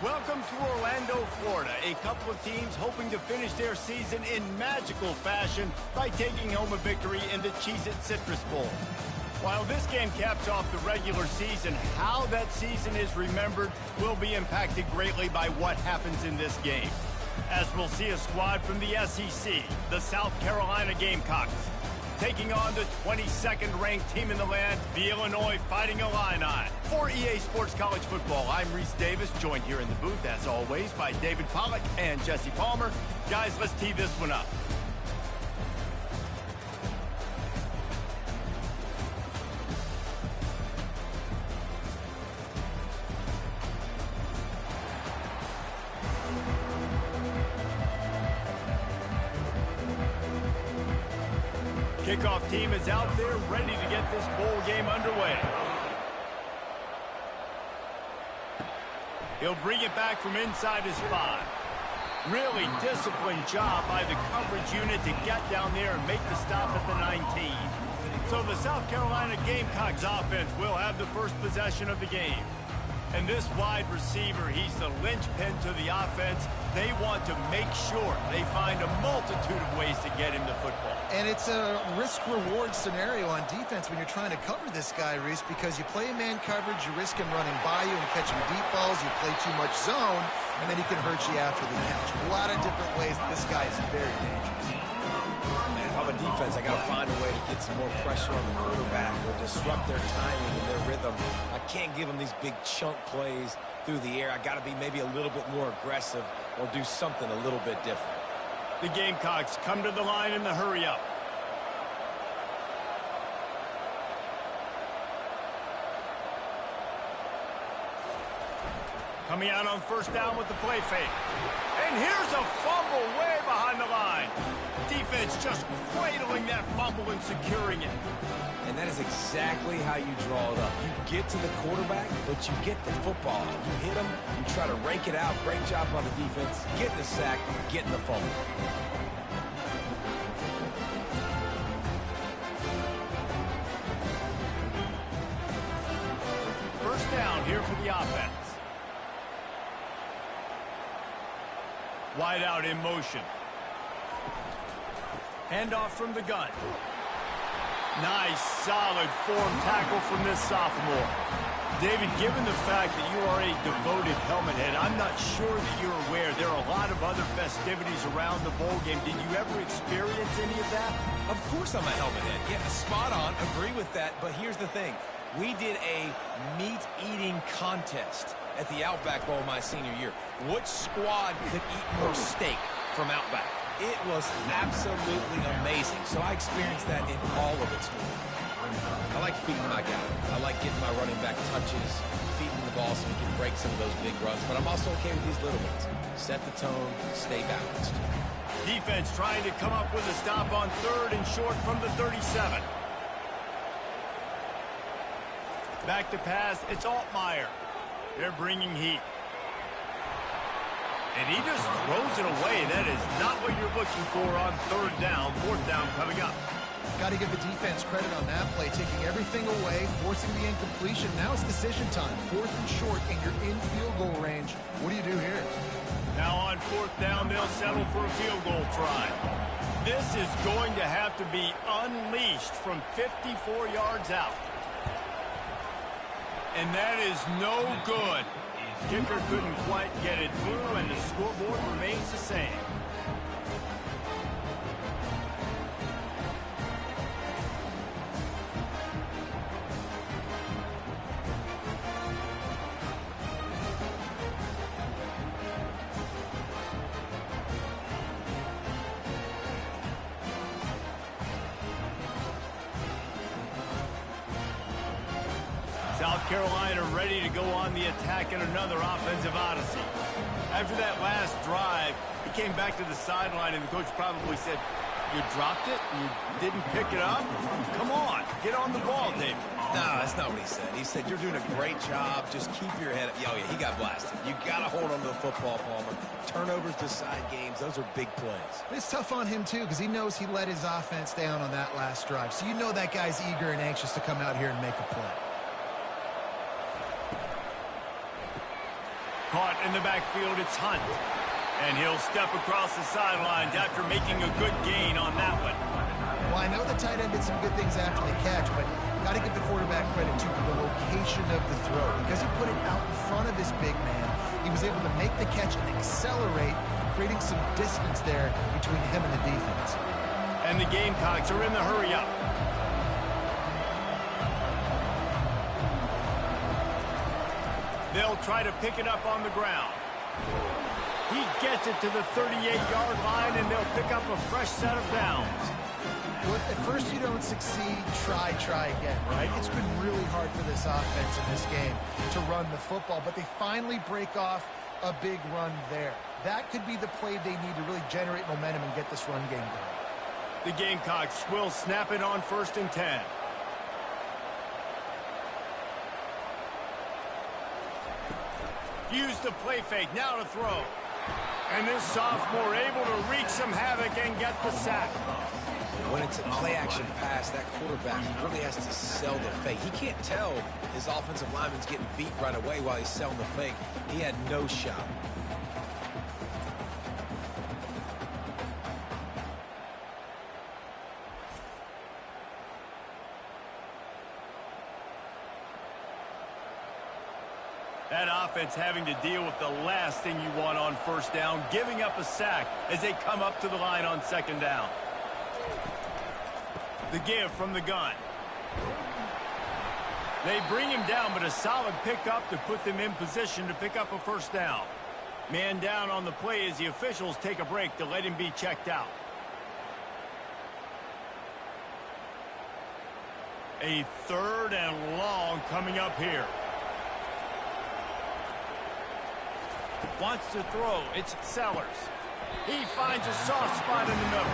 Welcome to Orlando, Florida. A couple of teams hoping to finish their season in magical fashion by taking home a victory in the Cheez-It Citrus Bowl. While this game caps off the regular season, how that season is remembered will be impacted greatly by what happens in this game. As we'll see a squad from the SEC, the South Carolina Gamecocks, taking on the 22nd ranked team in the land, the Illinois Fighting Illini. For EA Sports College Football, I'm Reese Davis, joined here in the booth, as always, by David Pollack and Jesse Palmer. Guys, let's tee this one up. Kickoff team is out there ready to get this bowl game underway. He'll bring it back from inside his 5. Really disciplined job by the coverage unit to get down there and make the stop at the 19. So the South Carolina Gamecocks offense will have the first possession of the game. And this wide receiver, he's the linchpin to the offense. They want to make sure they find a multitude of ways to get him the football. And it's a risk-reward scenario on defense when you're trying to cover this guy, Reese, because you play man coverage, you risk him running by you and catching deep balls, you play too much zone, and then he can hurt you after the catch. A lot of different ways that this guy is very dangerous. Man, if I'm a defense, I got to find a way to get some more pressure on the quarterback or disrupt their timing and their rhythm. I can't give them these big chunk plays through the air. I got to be maybe a little bit more aggressive or do something a little bit different. The Gamecocks come to the line in the hurry-up. Coming out on first down with the play fake. And here's a fumble way behind the line. Defense just cradling that fumble and securing it. And that is exactly how you draw it up. You get to the quarterback, but you get the football. You hit him, you try to rake it out. Great job by the defense. Getting the sack, getting the fumble. First down here for the offense. Wide out in motion. Handoff from the gun. Nice, solid form tackle from this sophomore. David, given the fact that you are a devoted helmet head, I'm not sure that you're aware there are a lot of other festivities around the bowl game. Did you ever experience any of that? Of course I'm a helmet head. Yeah, spot on. Agree with that. But here's the thing. We did a meat-eating contest at the Outback Bowl my senior year. Which squad could eat more steak from Outback? It was absolutely amazing. So I experienced that in all of its glory. I like feeding my guy. I like getting my running back touches, feeding the ball so we can break some of those big runs. But I'm also okay with these little ones. Set the tone, stay balanced. Defense trying to come up with a stop on third and short from the 37. Back to pass, it's Altmaier. They're bringing heat. And he just throws it away. That is not what you're looking for on third down. Fourth down coming up. Got to give the defense credit on that play, taking everything away, forcing the incompletion. Now it's decision time. Fourth and short, and you're in field goal range. What do you do here? Now on fourth down, they'll settle for a field goal try. This is going to have to be unleashed from 54 yards out. And that is no good. Kicker couldn't quite get it through, and the scoreboard remains the same. South Carolina ready to go on the attack in another offensive odyssey. After that last drive, he came back to the sideline, and the coach probably said, "You dropped it? You didn't pick it up? Come on, get on the ball, David." No, that's not what he said. He said, "You're doing a great job. Just keep your head up." Oh, yeah, he got blasted. You got to hold on to the football, Palmer. Turnovers decide games. Those are big plays. It's tough on him, too, because he knows he let his offense down on that last drive. So you know that guy's eager and anxious to come out here and make a play. Caught in the backfield, it's Hunt. And he'll step across the sidelines after making a good gain on that one. Well, I know the tight end did some good things after the catch, but got to give the quarterback credit to the location of the throw. Because he put it out in front of his big man, he was able to make the catch and accelerate, creating some distance there between him and the defense. And the Gamecocks are in the hurry-up. They'll try to pick it up on the ground. He gets it to the 38-yard line, and they'll pick up a fresh set of downs. Well, if at first you don't succeed, try again, right? It's been really hard for this offense in this game to run the football, but they finally break off a big run there. That could be the play they need to really generate momentum and get this run game going. The Gamecocks will snap it on 1st and 10. Use the play fake, now to throw. And this sophomore able to wreak some havoc and get the sack. When it's a play-action pass, that quarterback really has to sell the fake. He can't tell his offensive lineman's getting beat right away while he's selling the fake. He had no shot. That offense having to deal with the last thing you want on 1st down, giving up a sack as they come up to the line on 2nd down. The give from the gun. They bring him down, but a solid pickup to put them in position to pick up a 1st down. Man down on the play as the officials take a break to let him be checked out. A 3rd and long coming up here. Wants to throw. It's Sellers. He finds a soft spot in the middle.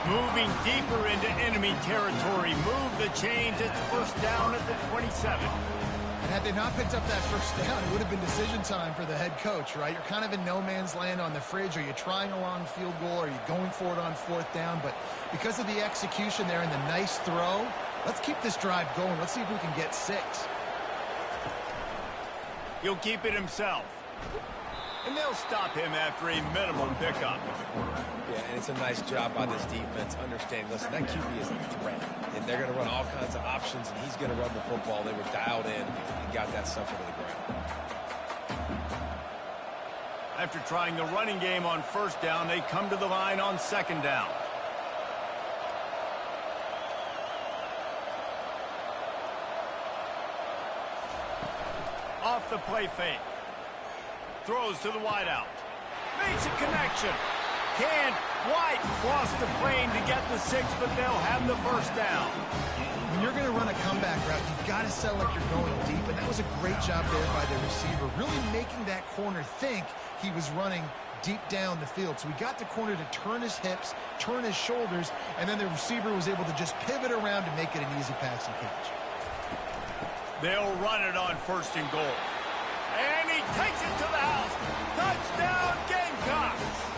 Moving deeper into enemy territory. Move the chains. It's 1st down at the 27. And had they not picked up that 1st down, it would have been decision time for the head coach, right? You're kind of in no man's land on the fridge. Are you trying a long field goal? Are you going for it on 4th down? But because of the execution there and the nice throw, let's keep this drive going. Let's see if we can get 6. He'll keep it himself. And they'll stop him after a minimum pickup. Yeah, and it's a nice job by this defense understanding, listen, that QB is a threat. And they're going to run all kinds of options, and he's going to run the football. They were dialed in and got that sucker to the ground. After trying the running game on 1st down, they come to the line on 2nd down. Off the play fake. Throws to the wideout. Makes a connection. Can White cross the plane to get the 6, but they'll have the 1st down. When you're going to run a comeback route, you've got to sell like you're going deep, and that was a great job there by the receiver, really making that corner think he was running deep down the field. So he got the corner to turn his hips, turn his shoulders, and then the receiver was able to just pivot around to make it an easy pass and catch. They'll run it on 1st and goal. And he takes it to the house. Touchdown, Gamecocks!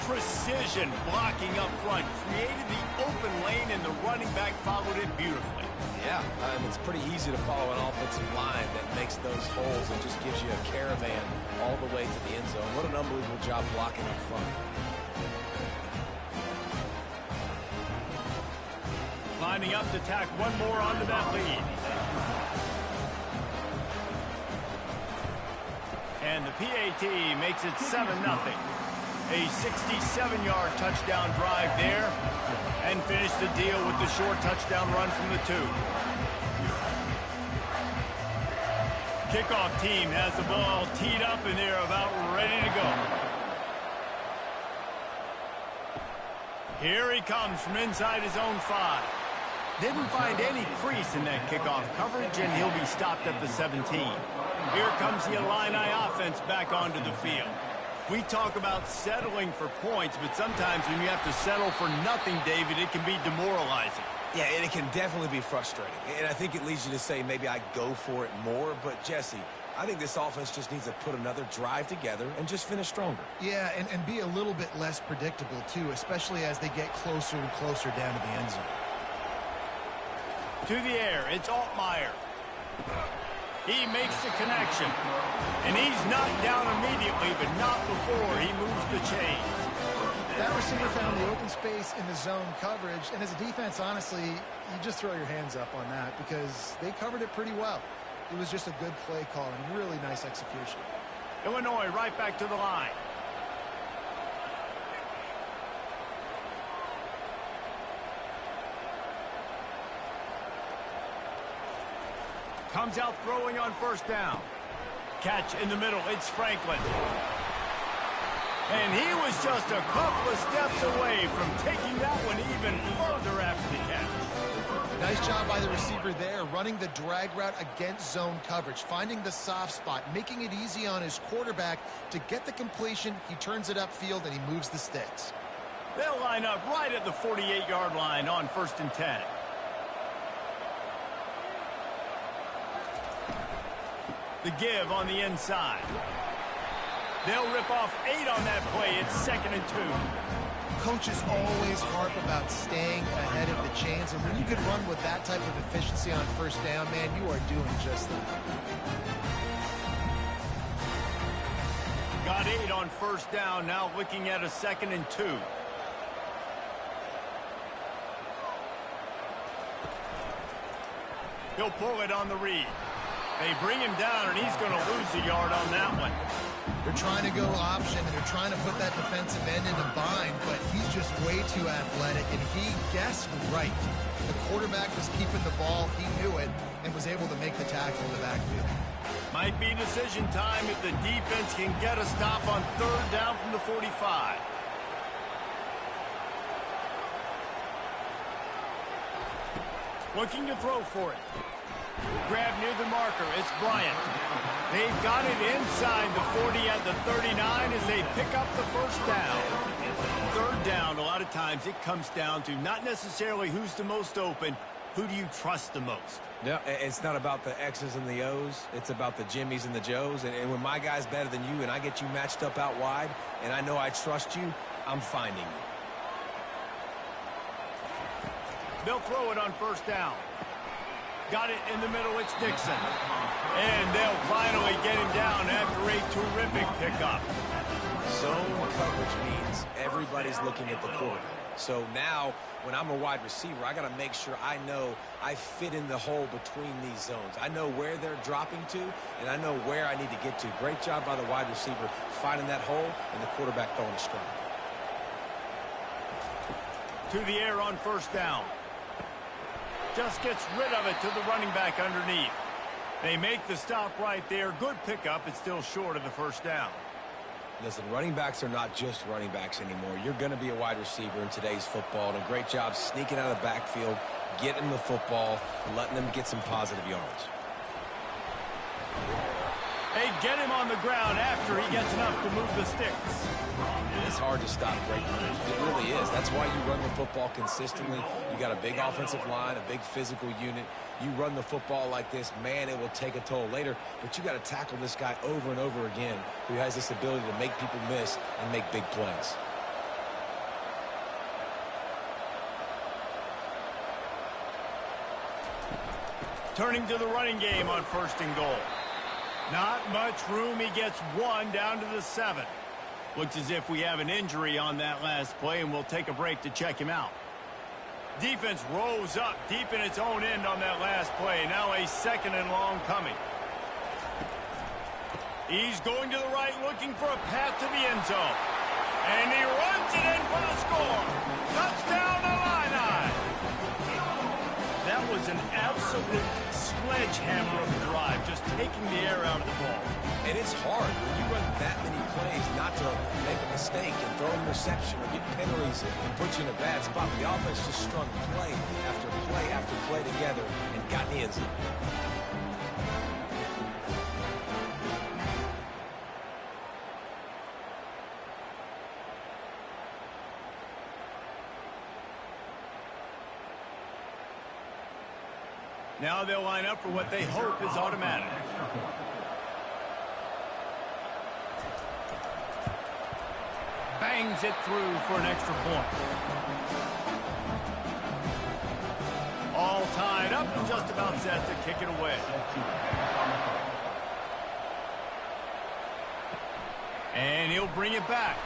Precision blocking up front created the open lane, and the running back followed it beautifully. Yeah, and it's pretty easy to follow an offensive line that makes those holes and just gives you a caravan all the way to the end zone. What an unbelievable job blocking up front. Lining up to tack one more onto that lead. And the PAT makes it 7-0. A 67-yard touchdown drive there. And finish the deal with the short touchdown run from the 2. Kickoff team has the ball teed up, and they're about ready to go. Here he comes from inside his own 5. Didn't find any crease in that kickoff coverage, and he'll be stopped at the 17. Here comes the Illini offense back onto the field. We talk about settling for points, but sometimes when you have to settle for nothing, David, it can be demoralizing. Yeah, and it can definitely be frustrating. And I think it leads you to say maybe I go for it more. But, Jesse, I think this offense just needs to put another drive together and just finish stronger. Yeah, and be a little bit less predictable, too, especially as they get closer and closer down to the end zone. To the air, it's Altmaier. He makes the connection. And he's knocked down immediately, but not before he moves the chains. That receiver found the open space in the zone coverage, and as a defense, honestly, you just throw your hands up on that because they covered it pretty well. It was just a good play call and really nice execution. Illinois right back to the line. Comes out throwing on first down. Catch in the middle. It's Franklin. And he was just a couple of steps away from taking that one even further after the catch. Nice job by the receiver there, running the drag route against zone coverage, finding the soft spot, making it easy on his quarterback to get the completion. He turns it upfield, and he moves the sticks. They'll line up right at the 48-yard line on 1st and 10. The give on the inside. They'll rip off 8 on that play. It's 2nd and 2. Coaches always harp about staying ahead of the chains, and when you can run with that type of efficiency on first down, man, you are doing just that. Got 8 on first down, now looking at a 2nd and 2. He'll pull it on the read. They bring him down, and he's going to lose a yard on that one. They're trying to go option, and they're trying to put that defensive end into bind, but he's just way too athletic, and he guessed right. The quarterback was keeping the ball. He knew it and was able to make the tackle in the backfield. Might be decision time if the defense can get a stop on 3rd down from the 45. Looking to throw for it. Grab near the marker. It's Bryant. They've got it inside the 40 at the 39 as they pick up the first down. 3rd down, a lot of times it comes down to not necessarily who's the most open, who do you trust the most? Yeah, it's not about the X's and the O's. It's about the Jimmies and the Joes. And when my guy's better than you and I get you matched up out wide and I know I trust you, I'm finding you. They'll throw it on 1st down. Got it in the middle, it's Dixon. And they'll finally get him down after a terrific pickup. Zone coverage means everybody's looking at the quarterback. So now, when I'm a wide receiver, I got to make sure I know I fit in the hole between these zones. I know where they're dropping to, and I know where I need to get to. Great job by the wide receiver finding that hole and the quarterback throwing a strike. To the air on 1st down. Just gets rid of it to the running back underneath. They make the stop right there. Good pickup. It's still short of the 1st down. Listen, running backs are not just running backs anymore. You're going to be a wide receiver in today's football. And a great job sneaking out of the backfield, getting the football, and letting them get some positive yards. They get him on the ground after he gets enough to move the sticks. It's hard to stop great runners. It really is. That's why you run the football consistently. You got a big offensive line, a big physical unit. You run the football like this, man, it will take a toll later. But you got to tackle this guy over and over again who has this ability to make people miss and make big plays. Turning to the running game on 1st and goal. Not much room. He gets 1 down to the 7. Looks as if we have an injury on that last play, and we'll take a break to check him out. Defense rose up deep in its own end on that last play. Now a 2nd and long coming. He's going to the right, looking for a path to the end zone. And he runs it in for the score. Touchdown, Illini! That was an absolute sledgehammer of a drive, just taking the air out of the ball. And it's hard when you run that many plays not to make a mistake and throw an interception or get penalties and put you in a bad spot. The offense just strung play after play after play together and got in the end zone. Now they'll line up for what they hope is automatic. Bangs it through for an extra point. All tied up and just about set to kick it away. And he'll bring it back.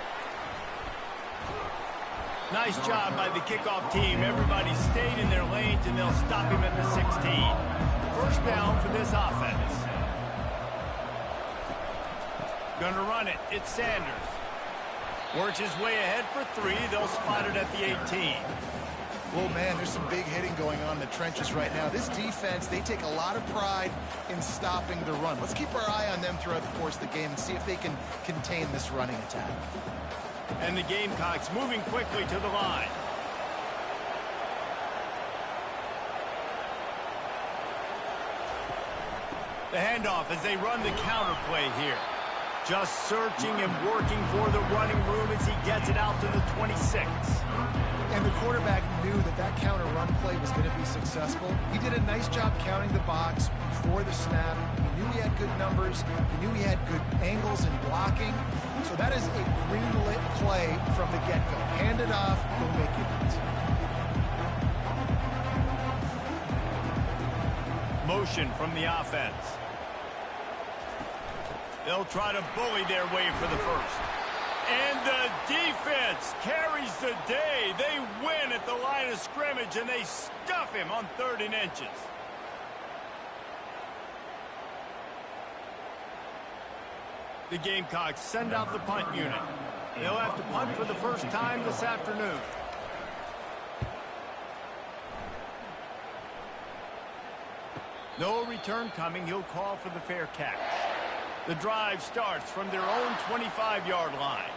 Nice job by the kickoff team. Everybody stayed in their lanes, and they'll stop him at the 16. First down for this offense. Gonna run it. It's Sanders. Works his way ahead for 3. They'll spot it at the 18. Well, man, there's some big hitting going on in the trenches right now. This defense, they take a lot of pride in stopping the run. Let's keep our eye on them throughout the course of the game and see if they can contain this running attack. And the Gamecocks moving quickly to the line. The handoff as they run the counter play here. Just searching and working for the running room as he gets it out to the 26. And the quarterback knew that that counter run play was going to be successful. He did a nice job counting the box before the snap. He knew he had good numbers. He knew he had good angles and blocking. So that is a green-lit play from the get-go. Hand it off, go make it. Motion from the offense. They'll try to bully their way for the first. And the defense carries the day. They win at the line of scrimmage, and they stuff him on 3rd and inches. The Gamecocks send out the punt unit. They'll have to punt for the first time this afternoon. No return coming. He'll call for the fair catch. The drive starts from their own 25-yard line.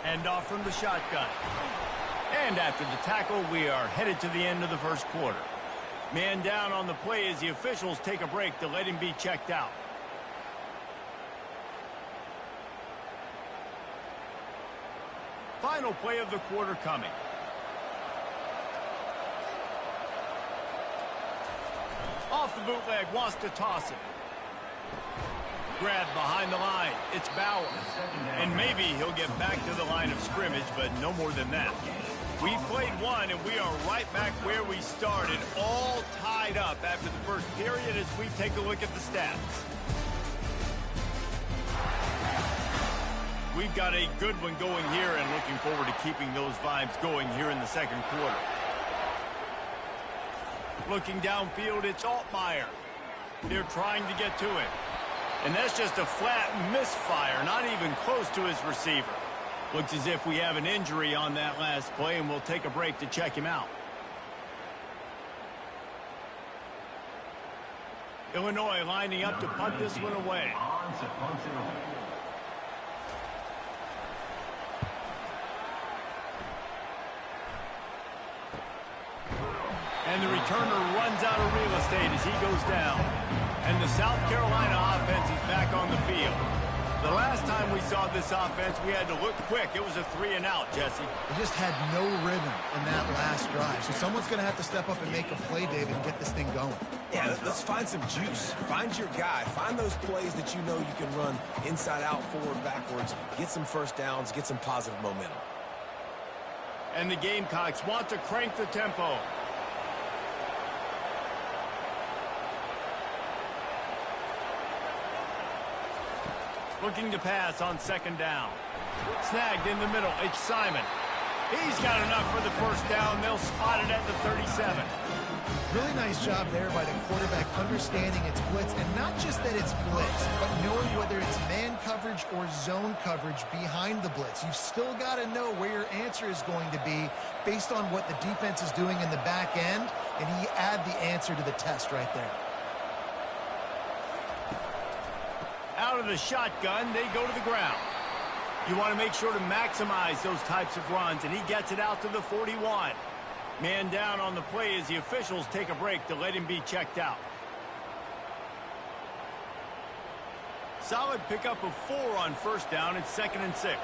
Hand off from the shotgun. And after the tackle, we are headed to the end of the first quarter. Man down on the play as the officials take a break to let him be checked out. Final play of the quarter coming. Off the bootleg, wants to toss it. Grab behind the line. It's Bauer. And maybe he'll get back to the line of scrimmage, but no more than that. We played one, and we are right back where we started, all tied up after the first period as we take a look at the stats. We've got a good one going here and looking forward to keeping those vibes going here in the second quarter. Looking downfield, it's Altmaier. They're trying to get to it. And that's just a flat misfire, not even close to his receiver. Looks as if we have an injury on that last play, and we'll take a break to check him out. Illinois lining up to punt this one away. And the returner runs out of real estate as he goes down. And the South Carolina offense is back on the field. The last time we saw this offense, we had to look quick. It was a 3-and-out, Jesse. They just had no rhythm in that last drive. So someone's going to have to step up and make a play, David, and get this thing going. Yeah, let's find some juice. Find your guy. Find those plays that you know you can run inside out, forward, backwards. Get some first downs. Get some positive momentum. And the Gamecocks want to crank the tempo. Looking to pass on 2nd down. Snagged in the middle. It's Simon. He's got enough for the first down. They'll spot it at the 37. Really nice job there by the quarterback understanding it's blitz, and not just that it's blitz, but knowing whether it's man coverage or zone coverage behind the blitz. You've still got to know where your answer is going to be based on what the defense is doing in the back end, and he add the answer to the test right there. Out of the shotgun, they go to the ground. You want to make sure to maximize those types of runs, and he gets it out to the 41. Man down on the play as the officials take a break to let him be checked out. Solid pickup of 4 on first down. It's 2nd and 6.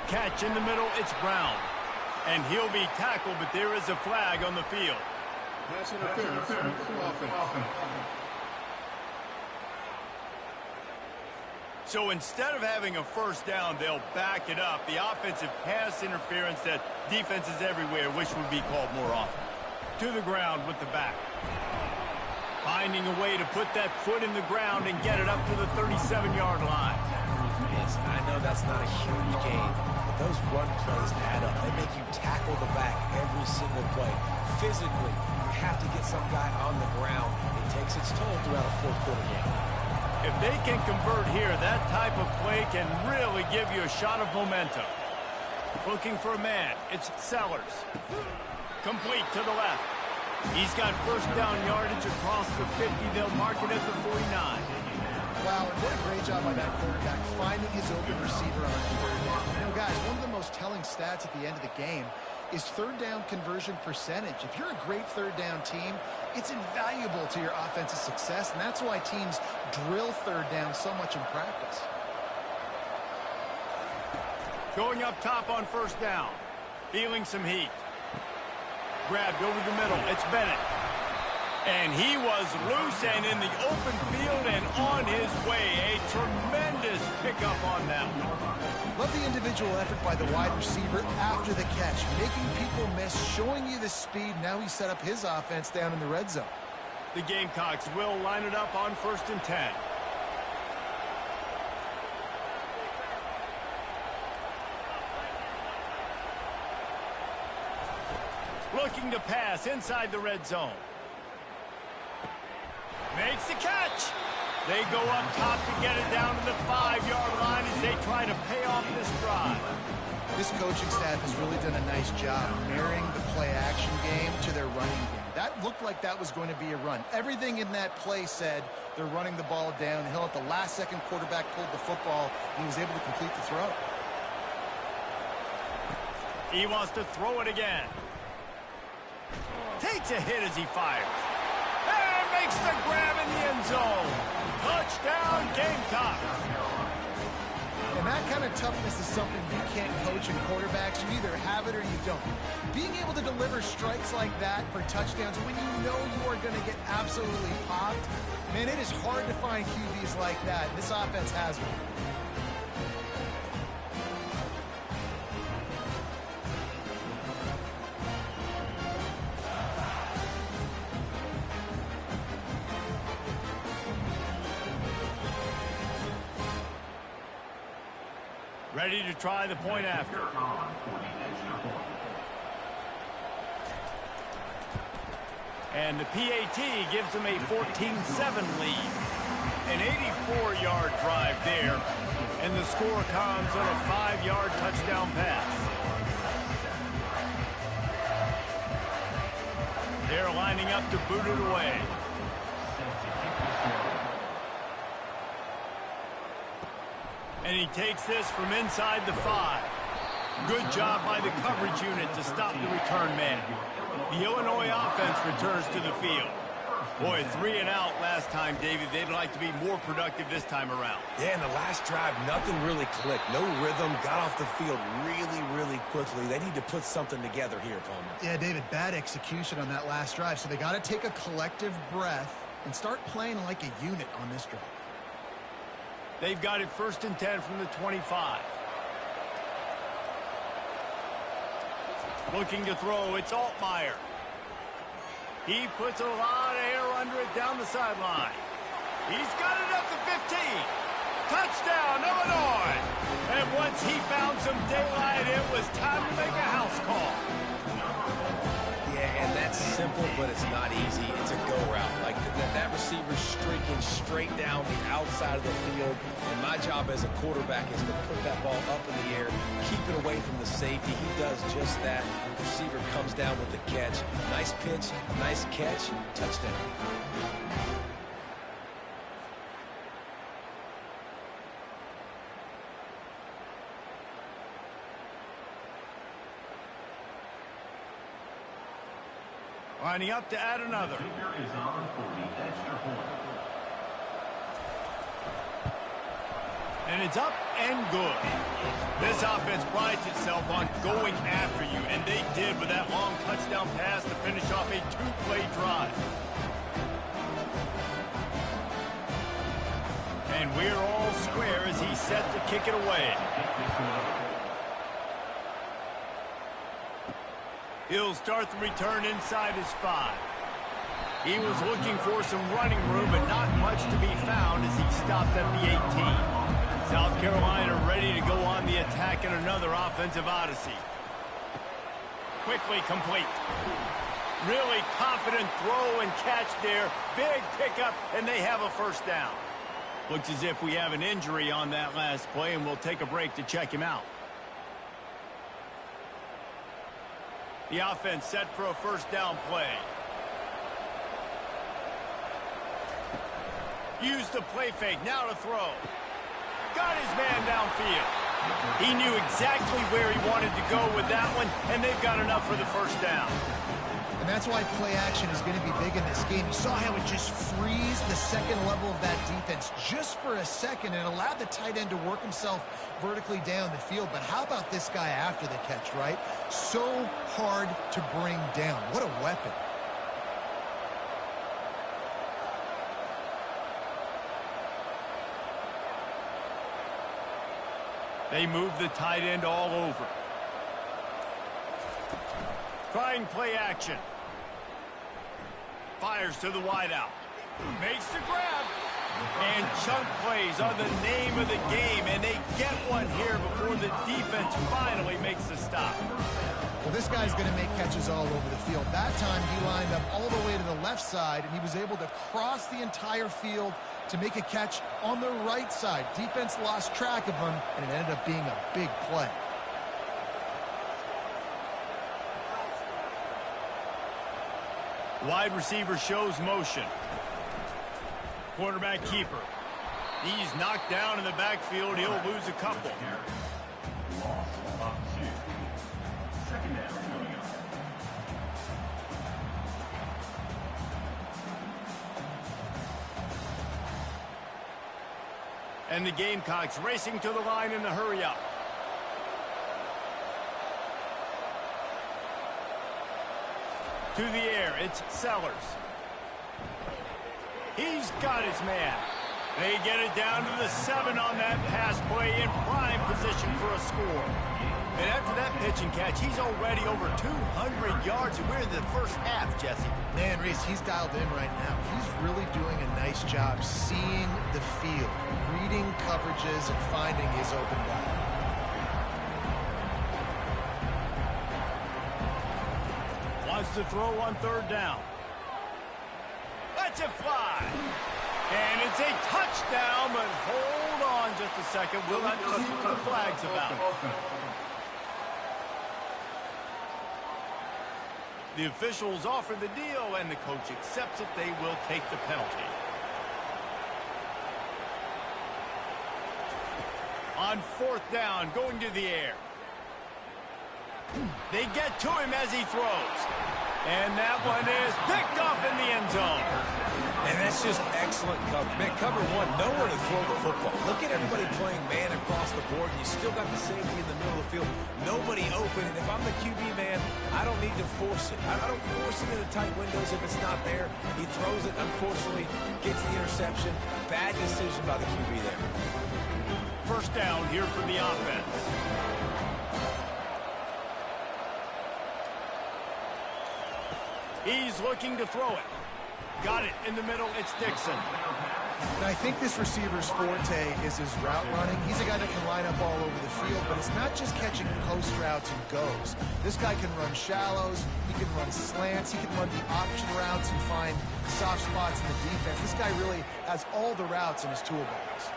Catch in the middle, it's Brown. And he'll be tackled, but there is a flag on the field. Pass interference. Offense. So instead of having a first down, they'll back it up. The offensive pass interference that defenses everywhere wish would be called more often. To the ground with the back. Finding a way to put that foot in the ground and get it up to the 37-yard line. Yes, I know that's not a huge gain, but those run plays add up. They make you tackle the back every single play. Physically, you have to get some guy on the ground. It takes its toll throughout a fourth-quarter game. If they can convert here, that type of play can really give you a shot of momentum. Looking for a man. It's Sellers. Complete to the left. He's got first down yardage across the 50. They'll mark it at the 49. Wow, and what a great job by that quarterback finding his open receiver on third down. You know, guys, one of the most telling stats at the end of the game is third down conversion percentage. If you're a great third down team, it's invaluable to your offensive success, and that's why teams drill third down so much in practice. Going up top on first down. Feeling some heat. Grabbed over the middle. It's Bennett. And he was loose and in the open field and on his way. A tremendous pickup on that one. Love the individual effort by the wide receiver after the catch, making people miss, showing you the speed. Now he set up his offense down in the red zone. The Gamecocks will line it up on 1st and 10. Looking to pass inside the red zone. Makes the catch. They go up top to get it down to the 5-yard line as they try to pay off this drive. This coaching staff has really done a nice job marrying the play-action game to their running game. That looked like that was going to be a run. Everything in that play said they're running the ball downhill. At the last second, quarterback pulled the football, and he was able to complete the throw. He wants to throw it again. Takes a hit as he fires. And makes the grab in the end zone. Touchdown, Gamecocks. And that kind of toughness is something you can't coach in quarterbacks. You either have it or you don't. Being able to deliver strikes like that for touchdowns when you know you are going to get absolutely popped, man, it is hard to find QBs like that. This offense has one. Ready to try the point after. And the PAT gives them a 14-7 lead. An 84-yard drive there. And the score comes on a 5-yard touchdown pass. They're lining up to boot it away. And he takes this from inside the 5. Good job by the coverage unit to stop the return man. The Illinois offense returns to the field. Boy, 3 and out last time, David. They'd like to be more productive this time around. Yeah, in the last drive, nothing really clicked. No rhythm, got off the field really quickly. They need to put something together here, Palmer. Yeah, David, bad execution on that last drive. So they got to take a collective breath and start playing like a unit on this drive. They've got it 1st and 10 from the 25. Looking to throw, it's Altmaier. He puts a lot of air under it down the sideline. He's got it up to 15. Touchdown, Illinois! And once he found some daylight, it was time to make a house call. Yeah, and that's simple, but it's not easy. It's a go route. Like that receiver's streaking straight down the outside of the field. And my job as a quarterback is to put that ball up in the air, keep it away from the safety. He does just that. The receiver comes down with the catch. Nice pitch, nice catch, touchdown. Lining up to add another. And it's up and good. This offense prides itself on going after you, and they did with that long touchdown pass to finish off a 2-play drive. And And we're all square as he's set to kick it away. He'll start the return inside his 5. He was looking for some running room, but not much to be found as he stopped at the 18. South Carolina ready to go on the attack in another offensive odyssey. Quickly complete. Really confident throw and catch there. Big pickup, and they have a first down. Looks as if we have an injury on that last play, and we'll take a break to check him out. The offense set for a first down play. Use the play fake, now to throw. Got his man downfield. He knew exactly where he wanted to go with that one, and they've got enough for the first down. And that's why play action is going to be big in this game. You saw how it just frees the second level of that defense just for a second and allowed the tight end to work himself vertically down the field. But how about this guy after the catch, right? So hard to bring down. What a weapon. They move the tight end all over. Trying play action. Fires to the wideout. Makes the grab. And chunk plays are the name of the game, and they get one here before the defense finally makes the stop. Well, this guy's going to make catches all over the field. That time he lined up all the way to the left side, and he was able to cross the entire field to make a catch on the right side. Defense lost track of him, and it ended up being a big play. Wide receiver shows motion. Quarterback keeper. He's knocked down in the backfield. He'll lose a couple. And the Gamecocks racing to the line in the hurry-up. To the air, it's Sellers. He's got his man. They get it down to the 7 on that pass play in prime position for a score. And after that pitch and catch, he's already over 200 yards, and we're in the first half, Jesse. Man, Reese, he's dialed in right now. He's really doing a nice job seeing the field, reading coverages, and finding his open guy. Wants to throw on third down. Lets it fly. And it's a touchdown, but hold on just a second. We'll have to see what the flag's about. The officials offer the deal, and the coach accepts it. They will take the penalty. On fourth down, going to the air. They get to him as he throws. And that one is picked off in the end zone. And that's just excellent coverage. Man, cover one, nowhere to throw the football. Look at everybody playing man across the board, and you still got the safety in the middle of the field. Nobody open, and if I'm the QB man, I don't need to force it. I don't force it into tight windows if it's not there. He throws it, unfortunately, gets the interception. Bad decision by the QB there. First down here for the offense. He's looking to throw it. Got it in the middle. It's Dixon. And I think this receiver's forte is his route running. He's a guy that can line up all over the field, but it's not just catching post routes and goes. This guy can run shallows. He can run slants. He can run the option routes and find soft spots in the defense. This guy really has all the routes in his toolbox.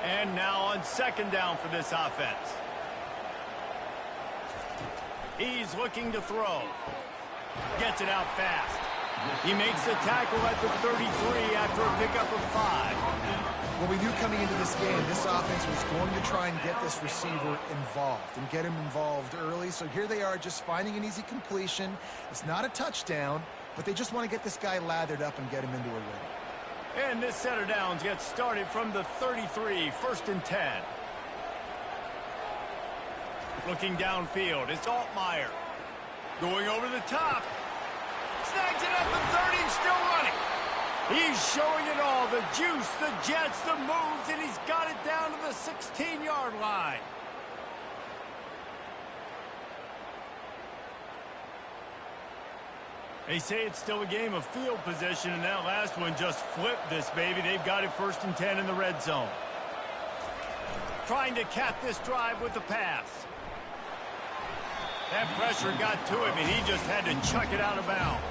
And now on second down for this offense. He's looking to throw. Gets it out fast. He makes the tackle at the 33 after a pickup of 5. Well, we knew coming into this game, this offense was going to try and get this receiver involved and get him involved early. So here they are just finding an easy completion. It's not a touchdown, but they just want to get this guy lathered up and get him into a rhythm. And this set of downs gets started from the 33, first and 10. Looking downfield, it's Altmaier. Going over the top. Snags it at the 30, still running. He's showing it all, the juice, the jets, the moves, and he's got it down to the 16-yard line. They say it's still a game of field position, and that last one just flipped this baby. They've got it 1st and 10 in the red zone. Trying to cap this drive with the pass. That pressure got to him, and he just had to chuck it out of bounds.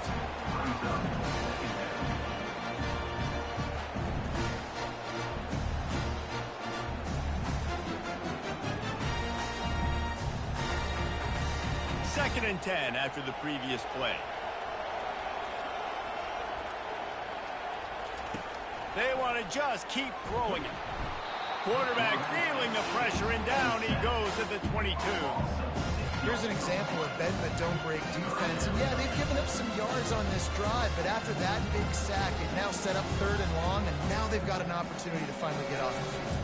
Second and 10 after the previous play. They want to just keep throwing it. Quarterback feeling the pressure, and down he goes at the 22. Here's an example of bend but don't break defense. And yeah, they've given up some yards on this drive, but after that big sack, it now set up 3rd and long, and now they've got an opportunity to finally get off the field.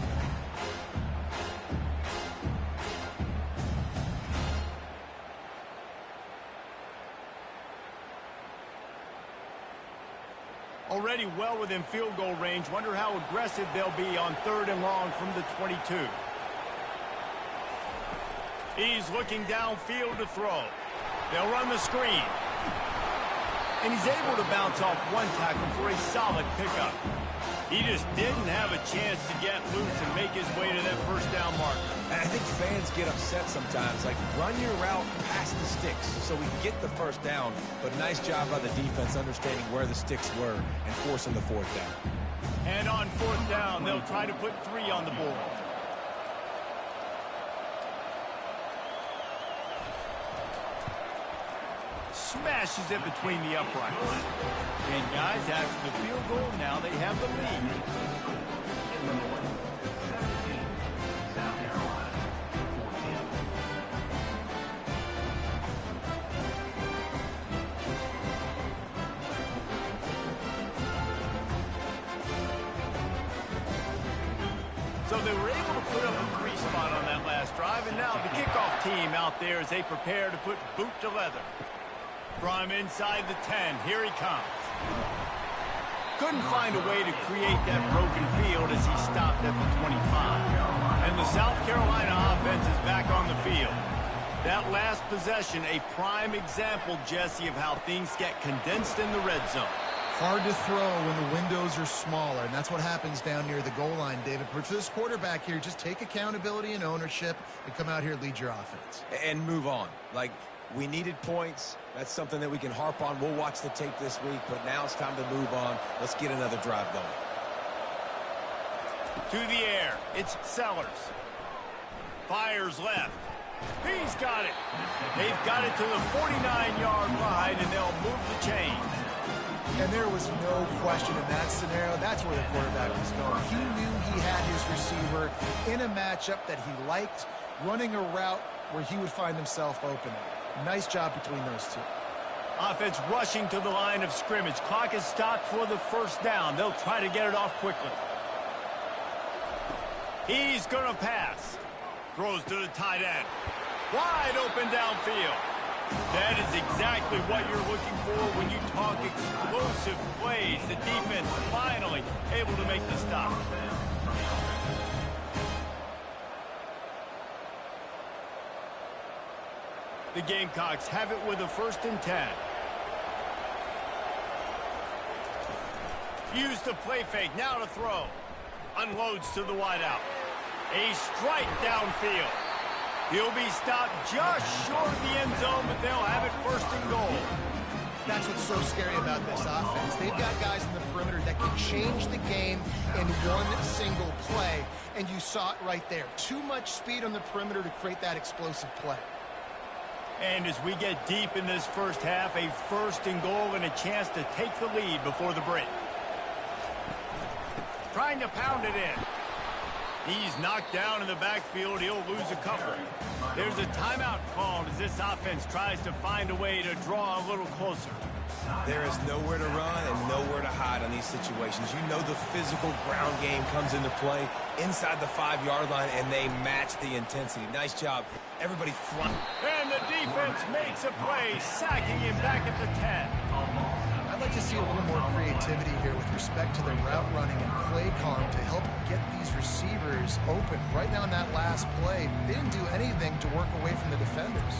Already well within field goal range. Wonder how aggressive they'll be on 3rd and long from the 22. He's looking downfield to throw. They'll run the screen. And he's able to bounce off one tackle for a solid pickup. He just didn't have a chance to get loose and make his way to that 1st down marker. I think fans get upset sometimes. Like, run your route past the sticks so we get the 1st down. But nice job by the defense understanding where the sticks were and forcing the 4th down. And on 4th down, they'll try to put 3 on the board. Smashes it between the uprights. And guys, after the field goal, now they have the lead. So they were able to put up a 3 spot on that last drive, and now the kickoff team out there as they prepare to put boot to leather. From inside the 10, here he comes. Couldn't find a way to create that broken field as he stopped at the 25. And the South Carolina offense is back on the field. That last possession, a prime example, Jesse, of how things get condensed in the red zone. Hard to throw when the windows are smaller, and that's what happens down near the goal line, David. But for this quarterback here, just take accountability and ownership and come out here and lead your offense. And move on. Like, we needed points. That's something that we can harp on. We'll watch the tape this week, but now it's time to move on. Let's get another drive going. To the air, it's Sellers. Fires left. He's got it. They've got it to the 49-yard line, and they'll move the chains. And there was no question in that scenario. That's where the quarterback was going. He knew he had his receiver in a matchup that he liked, running a route where he would find himself open. Nice job between those two. Offense rushing to the line of scrimmage. Clock is stopped for the 1st down. They'll try to get it off quickly. He's going to pass. Throws to the tight end. Wide open downfield. That is exactly what you're looking for when you talk explosive plays. The defense finally able to make the stop. The Gamecocks have it with a 1st and 10. Use the play fake, now to throw. Unloads to the wideout. A strike downfield. He'll be stopped just short of the end zone, but they'll have it 1st and goal. That's what's so scary about this offense. They've got guys in the perimeter that can change the game in one single play, and you saw it right there. Too much speed on the perimeter to create that explosive play. And as we get deep in this 1st half, a 1st and goal and a chance to take the lead before the break. Trying to pound it in. He's knocked down in the backfield. He'll lose a couple. There's a timeout called as this offense tries to find a way to draw a little closer. There is nowhere to run and nowhere to hide on these situations. You know the physical ground game comes into play inside the 5-yard line, and they match the intensity. Nice job. Everybody flying. And the defense makes a play, sacking him back at the 10. I'd like to see a little more creativity here with respect to the route running and play calling to help get these receivers open. Right now in that last play, they didn't do anything to work away from the defenders.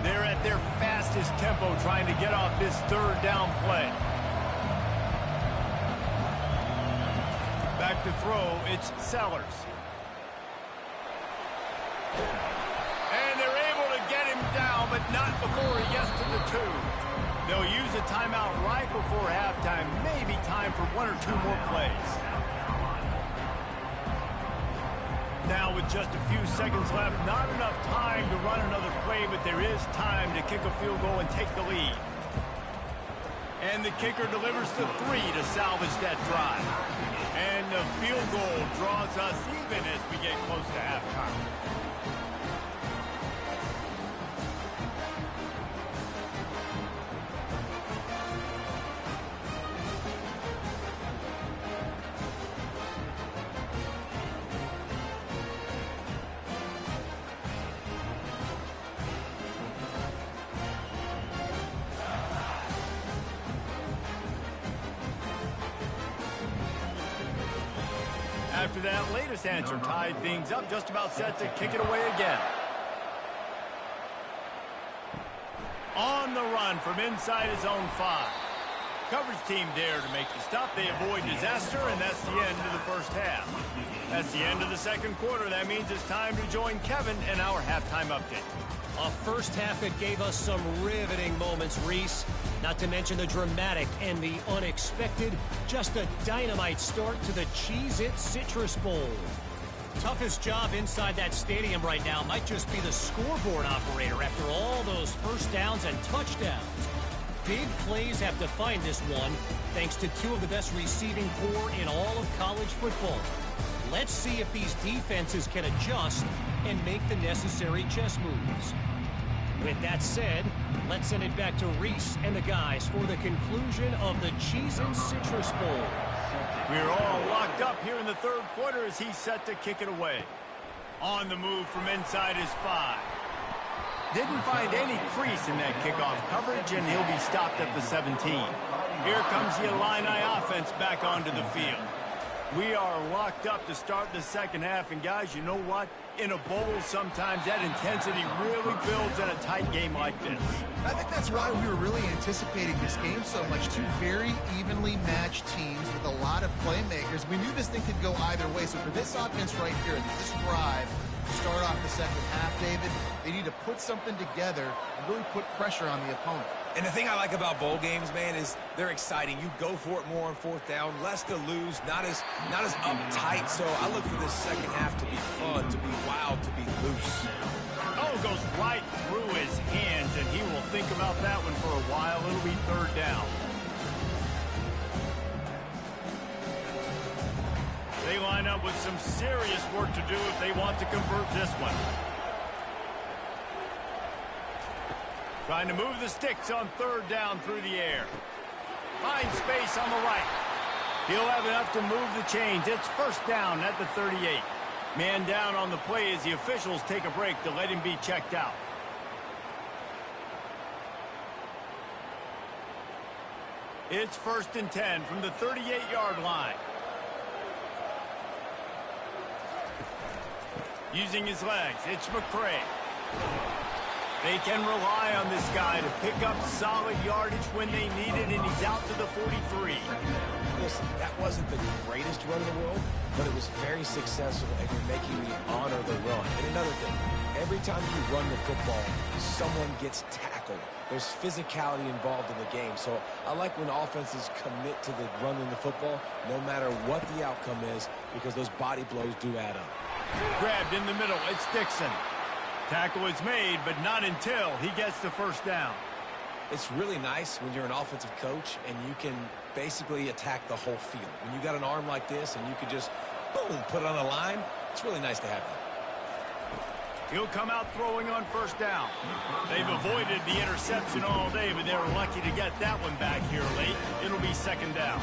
They're at their fastest tempo trying to get off this third down play. Back to throw, it's Sellers. And they're able to get him down, but not before he gets to the 2. They'll use a timeout right before halftime, maybe time for 1 or 2 more plays. Now with just a few seconds left, not enough time to run another play, but there is time to kick a field goal and take the lead. And the kicker delivers the 3 to salvage that drive. And the field goal draws us even as we get close to halftime. After that latest answer tied things up, just about set to kick it away again. On the run from inside his own 5. Coverage team there to make the stop. They avoid disaster, and that's the end of the first half. That's the end of the second quarter. That means it's time to join Kevin in our halftime update. A first half that gave us some riveting moments, Reese. Not to mention the dramatic and the unexpected. Just a dynamite start to the Cheez-It Citrus Bowl. Toughest job inside that stadium right now might just be the scoreboard operator after all those first downs and touchdowns. Big plays have defined this one, thanks to 2 of the best receiving corps in all of college football. Let's see if these defenses can adjust and make the necessary chess moves. With that said, let's send it back to Reese and the guys for the conclusion of the Cheez-It Citrus Bowl. We're all locked up here in the third quarter as he's set to kick it away. On the move from inside his 5. Didn't find any crease in that kickoff coverage, and he'll be stopped at the 17. Here comes the Illini offense back onto the field. We are locked up to start the second half, and guys, you know what? In a bowl, sometimes that intensity really builds in a tight game like this. I think that's why we were really anticipating this game so much. 2 very evenly matched teams with a lot of playmakers. We knew this thing could go either way. So for this offense right here, this drive, to start off the second half, David, they need to put something together and really put pressure on the opponent. And the thing I like about bowl games, man, is they're exciting. You go for it more on fourth down, less to lose, not as uptight. So I look for this second half to be fun, to be wild, to be loose. Oh, goes right through his hands, and he will think about that one for a while. It'll be third down. They line up with some serious work to do if they want to convert this one. Trying to move the sticks on third down through the air. Finds space on the right. He'll have enough to move the chains. It's first down at the 38. Man down on the play as the officials take a break to let him be checked out. It's 1st and 10 from the 38-yard line. Using his legs, it's McCray. They can rely on this guy to pick up solid yardage when they need it, and he's out to the 43. Listen, that wasn't the greatest run in the world, but it was very successful, and you're making me honor the run. And another thing, every time you run the football, someone gets tackled. There's physicality involved in the game. So I like when offenses commit to the running the football, no matter what the outcome is, because those body blows do add up. Grabbed in the middle, it's Dixon. Tackle is made, but not until he gets the first down. It's really nice when you're an offensive coach and you can basically attack the whole field. When you got an arm like this and you can just, boom, put it on the line, it's really nice to have that. He'll come out throwing on first down. They've avoided the interception all day, but they were lucky to get that one back here late. It'll be second down.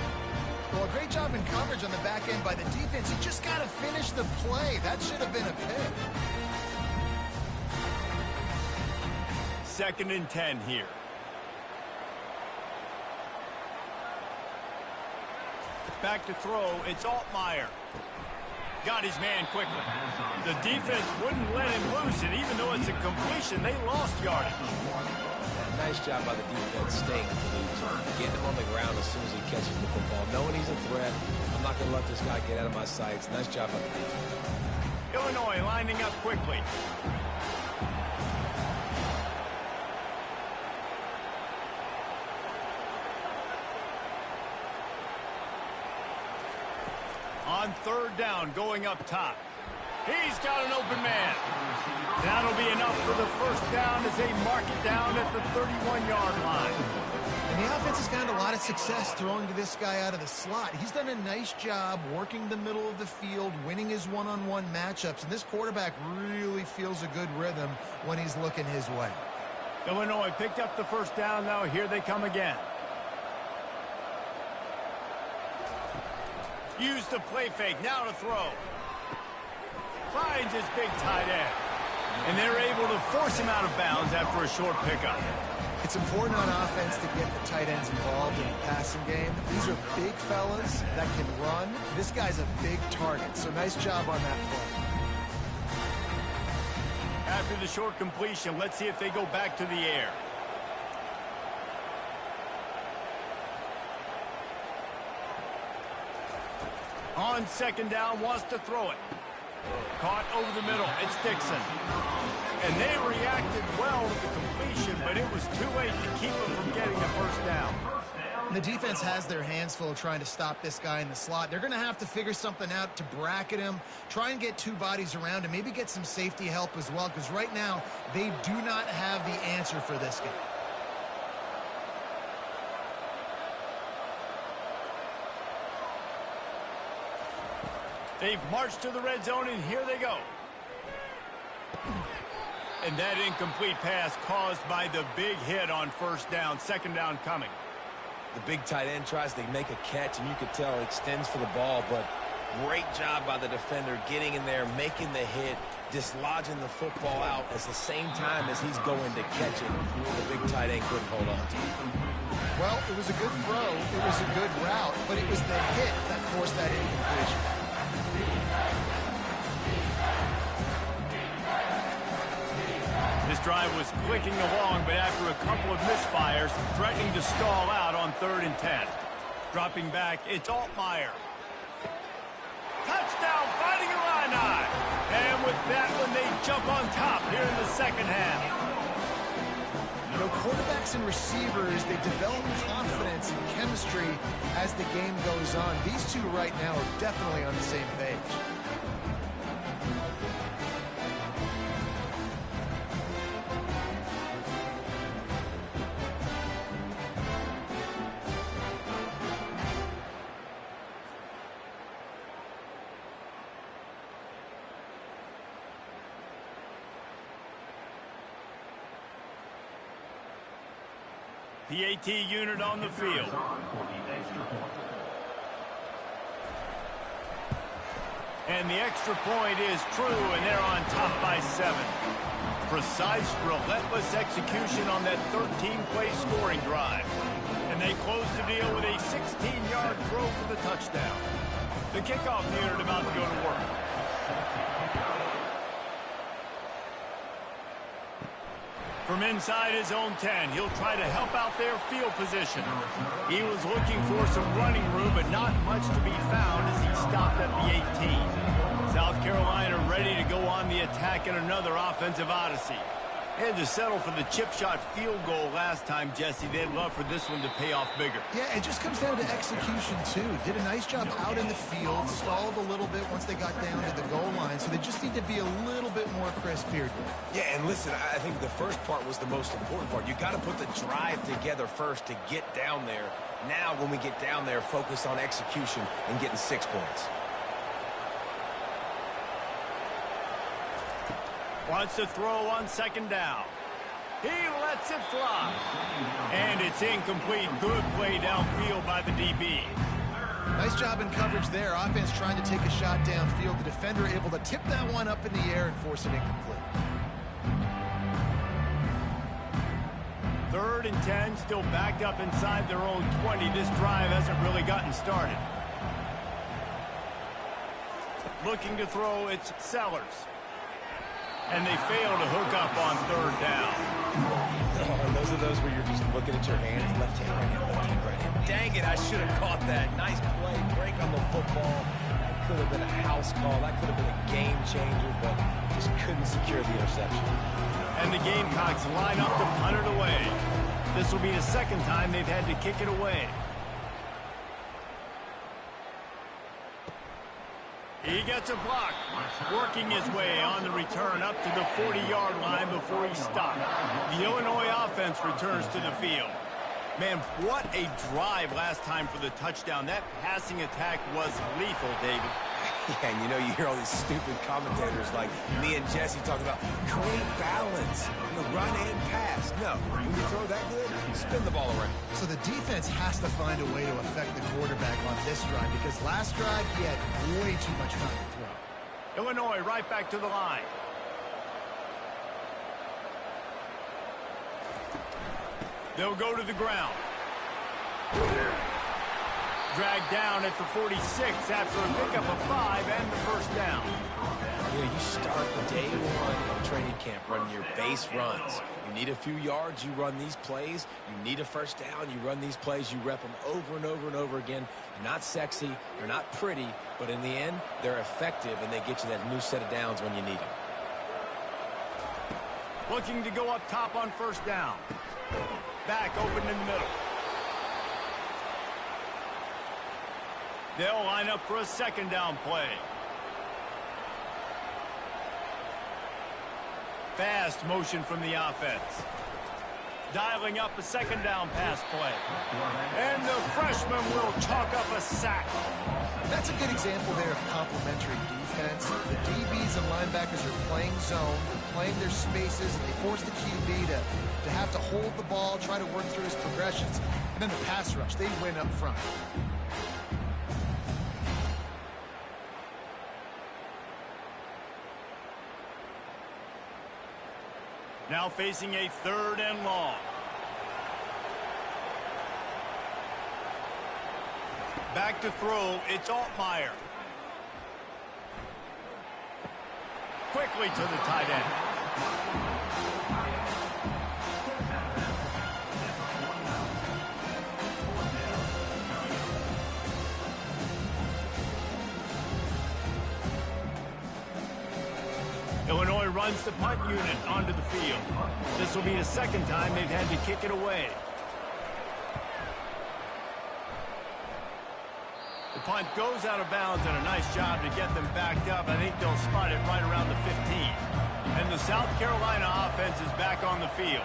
Well, a great job in coverage on the back end by the defense. You just got to finish the play. That should have been a pick. 2nd and 10 here. Back to throw. It's Altmaier. Got his man quickly. The defense wouldn't let him loose, and even though it's a completion, they lost yardage. Nice job by the defense staying glued, getting him on the ground as soon as he catches the football, knowing he's a threat. I'm not going to let this guy get out of my sights. Nice job by the defense. Illinois lining up quickly. On 3rd down, going up top. He's got an open man. That'll be enough for the 1st down as they mark it down at the 31-yard line. And the offense has found a lot of success throwing to this guy out of the slot. He's done a nice job working the middle of the field, winning his one-on-one matchups, and this quarterback really feels a good rhythm when he's looking his way. Illinois picked up the 1st down. Now here they come again. Use the play fake. Now to throw. Finds his big tight end. And they're able to force him out of bounds after a short pickup. It's important on offense to get the tight ends involved in the passing game. These are big fellas that can run. This guy's a big target, so nice job on that play. After the short completion, let's see if they go back to the air. On 2nd down, wants to throw it. Caught over the middle. It's Dixon. And they reacted well to the completion, but it was too late to keep them from getting the 1st down. And the defense has their hands full trying to stop this guy in the slot. They're going to have to figure something out to bracket him, try and get 2 bodies around him, maybe get some safety help as well, because right now they do not have the answer for this guy. They've marched to the red zone, and here they go. And that incomplete pass caused by the big hit on 1st down. 2nd down coming. The big tight end tries to make a catch, and you could tell extends for the ball, but great job by the defender getting in there, making the hit, dislodging the football out at the same time as he's going to catch it. The big tight end couldn't hold on to it. Well, it was a good throw. It was a good route, but it was the hit that forced that incompletion. This drive was clicking along, but after a couple of misfires, threatening to stall out on 3rd and 10. Dropping back, it's Altmaier. Touchdown, fighting Illini. And with that one, they jump on top here in the 2nd half. You know, quarterbacks and receivers, they develop confidence and chemistry as the game goes on. These two right now are definitely on the same page. The AT unit on the field. And the extra point is true, and they're on top by 7. Precise, relentless execution on that 13-play scoring drive. And they close the deal with a 16-yard throw for the touchdown. The kickoff unit about to go to work. From inside his own 10, he'll try to help out their field position. He was looking for some running room, but not much to be found as he stopped at the 18. South Carolina ready to go on the attack in another offensive odyssey. They had to settle for the chip shot field goal last time, Jesse. They'd love for this one to pay off bigger. Yeah, it just comes down to execution, too. Did a nice job out in the field, stalled a little bit once they got down to the goal line, so they just need to be a little bit more crisp here. Yeah, and listen, I think the first part was the most important part. You got to put the drive together first to get down there. Now, when we get down there, focus on execution and getting 6 points. Wants to throw on 2nd down. He lets it fly. And it's incomplete. Good play downfield by the DB. Nice job in coverage there. Offense trying to take a shot downfield. The defender able to tip that one up in the air and force it incomplete. 3rd and 10, still backed up inside their own 20. This drive hasn't really gotten started. Looking to throw, it's Sellers. And they fail to hook up on 3rd down. Oh, those are those where you're just looking at your hands, left hand, right hand, left hand, right hand. Dang it, I should have caught that. Nice play, break on the football. That could have been a house call. That could have been a game changer, but just couldn't secure the interception. And the Gamecocks line up to punt it away. This will be the 2nd time they've had to kick it away. He gets a block, working his way on the return up to the 40-yard line before he's stopped. The Illinois offense returns to the field. Man, what a drive last time for the touchdown. That passing attack was lethal, David. Yeah, and you know, you hear all these stupid commentators like me and Jesse talking about create balance, run and pass. No, when you throw that good, spin the ball around. So the defense has to find a way to affect the quarterback on this drive because last drive he had way too much time to throw. Illinois right back to the line. They'll go to the ground. Dragged down at the 46 after a pickup of 5 and the 1st down. You start day 1 of training camp running your base runs. You need a few yards, you run these plays. You need a 1st down, you run these plays. You rep them over and over and over again. They're not sexy, they're not pretty, but in the end, they're effective, and they get you that new set of downs when you need them. Looking to go up top on 1st down. Back open in the middle. They'll line up for a 2nd down play. Fast motion from the offense. Dialing up a 2nd down pass play. And the freshman will chalk up a sack. That's a good example there of complementary defense. The DBs and linebackers are playing zone, playing their spaces, and they force the QB to have to hold the ball, try to work through his progressions. And then the pass rush, they win up front. Now facing a 3rd and long. Back to throw, it's Altmaier. Quickly to the tight end. Illinois runs the punt unit onto the field. This will be the 2nd time they've had to kick it away. The punt goes out of bounds, and a nice job to get them backed up. I think they'll spot it right around the 15. And the South Carolina offense is back on the field.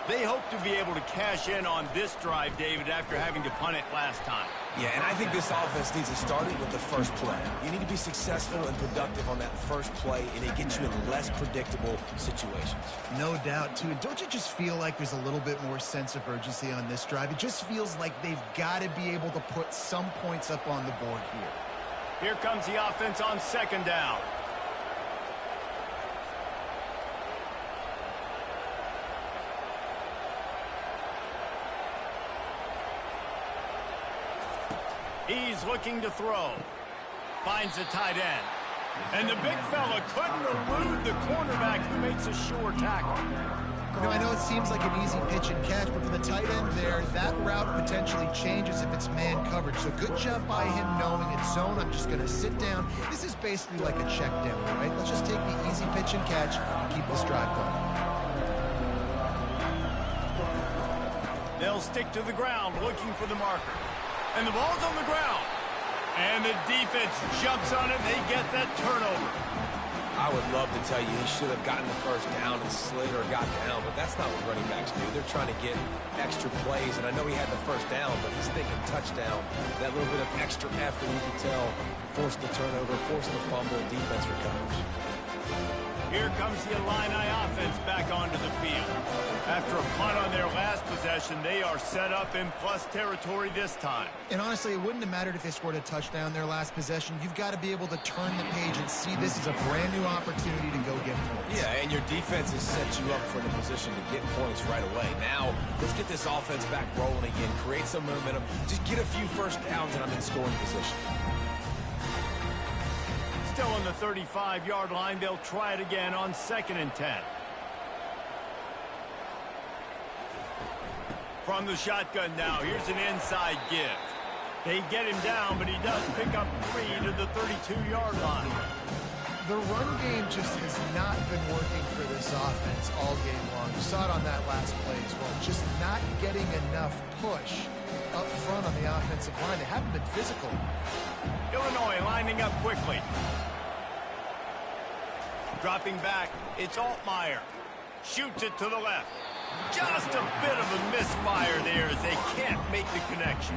They hope to be able to cash in on this drive, David, after having to punt it last time. Yeah, and I think this offense needs to start it with the 1st play. You need to be successful and productive on that 1st play, and it gets you in less predictable situations. No doubt, too. Don't you just feel like there's a little bit more sense of urgency on this drive? It just feels like they've got to be able to put some points up on the board here. Here comes the offense on 2nd down. He's looking to throw. Finds the tight end. And the big fella couldn't elude the cornerback who makes a sure tackle. I know it seems like an easy pitch and catch, but for the tight end there, that route potentially changes if it's man coverage. So good job by him knowing it's zone. I'm just going to sit down. This is basically like a check down, right? Let's just take the easy pitch and catch and keep this drive going. They'll stick to the ground looking for the marker. And the ball's on the ground. And the defense jumps on it. They get that turnover. I would love to tell you he should have gotten the 1st down and slid or got down, but that's not what running backs do. They're trying to get extra plays, and I know he had the 1st down, but he's thinking touchdown. That little bit of extra effort, you can tell, forced the turnover, forced the fumble, defense recovers. Here comes the Illini offense back onto the field. After a punt on their last possession, they are set up in plus territory this time. And honestly, it wouldn't have mattered if they scored a touchdown their last possession. You've got to be able to turn the page and see this as a brand new opportunity to go get points. Yeah, and your defense has set you up for the position to get points right away. Now, let's get this offense back rolling again, create some momentum, just get a few first downs, and I'm in scoring position. Still on the 35-yard line, they'll try it again on 2nd and 10. From the shotgun now, here's an inside give. They get him down, but he does pick up 3 to the 32-yard line. The run game just has not been working for this offense all game long. You saw it on that last play as well. Just not getting enough push up front on the offensive line. They haven't been physical. Illinois lining up quickly. Dropping back, it's Altmaier. Shoots it to the left. Just a bit of a misfire there as they can't make the connection.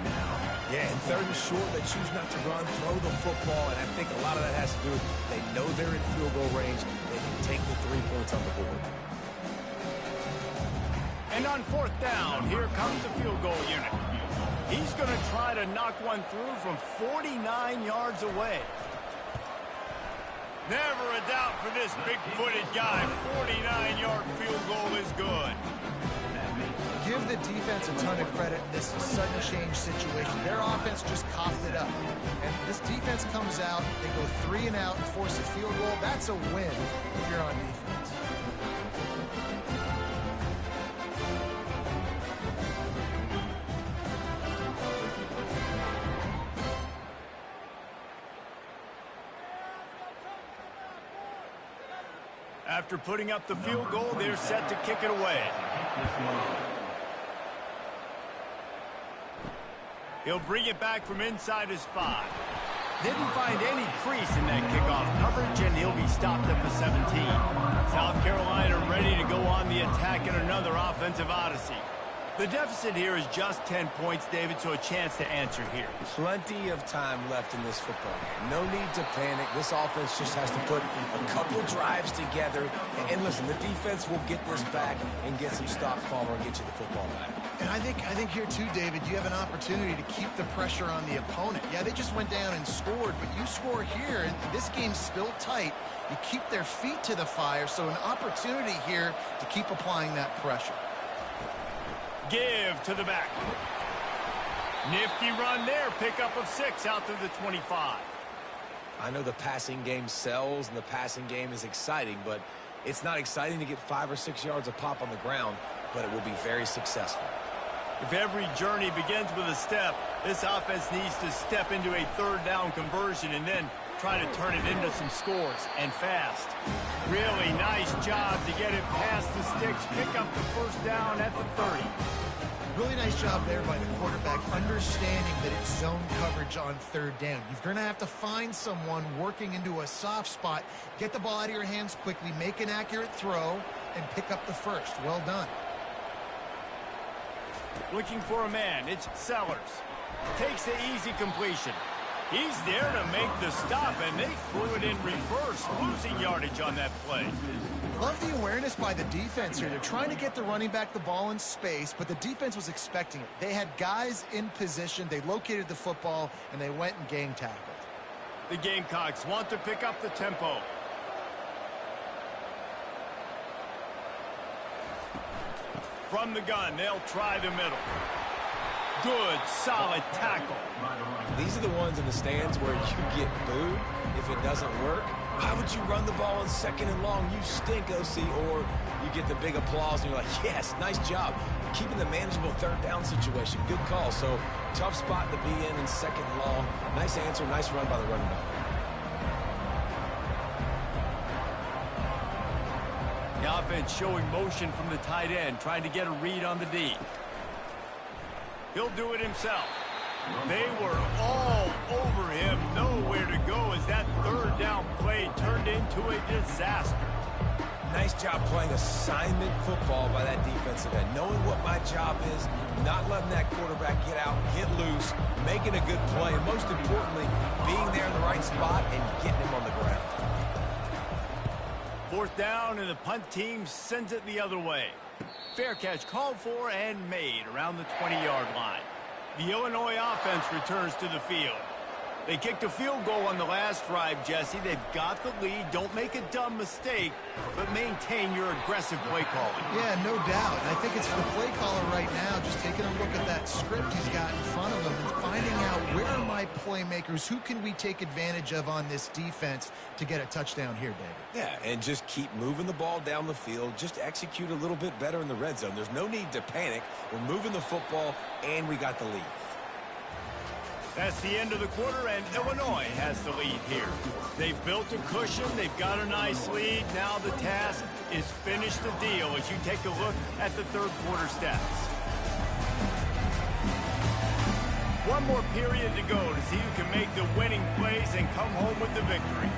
Yeah, and 3rd and short, they choose not to run, throw the football, and I think a lot of that has to do with they know they're in field goal range. They can take the 3 points on the board. And on 4th down, here comes the field goal unit. He's going to try to knock one through from 49 yards away. Never a doubt for this big-footed guy. 49-yard field goal is good. Give the defense a ton of credit in this sudden change situation. Their offense just coughed it up. And this defense comes out, they go 3 and out and force a field goal. That's a win if you're on defense. After putting up the field goal, they're set to kick it away. He'll bring it back from inside his 5. Didn't find any crease in that kickoff coverage, and he'll be stopped at the 17. South Carolina ready to go on the attack in another offensive odyssey. The deficit here is just 10 points, David, so a chance to answer here. Plenty of time left in this football game. No need to panic. This offense just has to put a couple drives together. And listen, the defense will get this back and get some stops, Palmer, and get you the football back. And I think here too, David, you have an opportunity to keep the pressure on the opponent. Yeah, they just went down and scored, but you score here, and this game's still tight. You keep their feet to the fire, so an opportunity here to keep applying that pressure. Give to the back. Nifty run there. Pickup of 6 out to the 25. I know the passing game sells and the passing game is exciting, but it's not exciting to get 5 or 6 yards a pop on the ground, but it will be very successful. If every journey begins with a step, this offense needs to step into a 3rd down conversion and then try to turn it into some scores, and fast. Really nice job to get it past the sticks, pick up the 1st down at the 30. Really nice job there by the quarterback, understanding that it's zone coverage on 3rd down. You're going to have to find someone working into a soft spot, get the ball out of your hands quickly, make an accurate throw, and pick up the 1st. Well done. Looking for a man, it's Sellers. Takes the easy completion. He's there to make the stop, and they threw it in reverse, losing yardage on that play. Love the awareness by the defense here. They're trying to get the running back the ball in space, but the defense was expecting it. They had guys in position. They located the football, and they went and gang tackled. The Gamecocks want to pick up the tempo. From the gun, they'll try the middle. Good, solid tackle. These are the ones in the stands where you get booed if it doesn't work. Why would you run the ball on 2nd and long? You stink, OC. Or you get the big applause and you're like, yes, nice job. Keeping the manageable 3rd down situation. Good call. So tough spot to be in 2nd and long. Nice answer, nice run by the running back. The offense showing motion from the tight end, trying to get a read on the D. He'll do it himself. They were all over him, nowhere to go as that 3rd down play turned into a disaster. Nice job playing assignment football by that defensive end. Knowing what my job is, not letting that quarterback get out, get loose, making a good play, and most importantly, being there in the right spot and getting him on the ground. Fourth down, and the punt team sends it the other way. Fair catch called for and made around the 20-yard line. The Illinois offense returns to the field. They kicked a field goal on the last drive, Jesse. They've got the lead. Don't make a dumb mistake, but maintain your aggressive play calling. Yeah, no doubt. And I think it's for the play caller right now, just taking a look at that script he's got in front of him and finding out where are my playmakers, who can we take advantage of on this defense to get a touchdown here, David. Yeah, and just keep moving the ball down the field. Just execute a little bit better in the red zone. There's no need to panic. We're moving the football, and we got the lead. That's the end of the quarter, and Illinois has the lead here. They've built a cushion. They've got a nice lead. Now the task is finish the deal as you take a look at the third quarter stats. One more period to go to see who can make the winning plays and come home with the victory.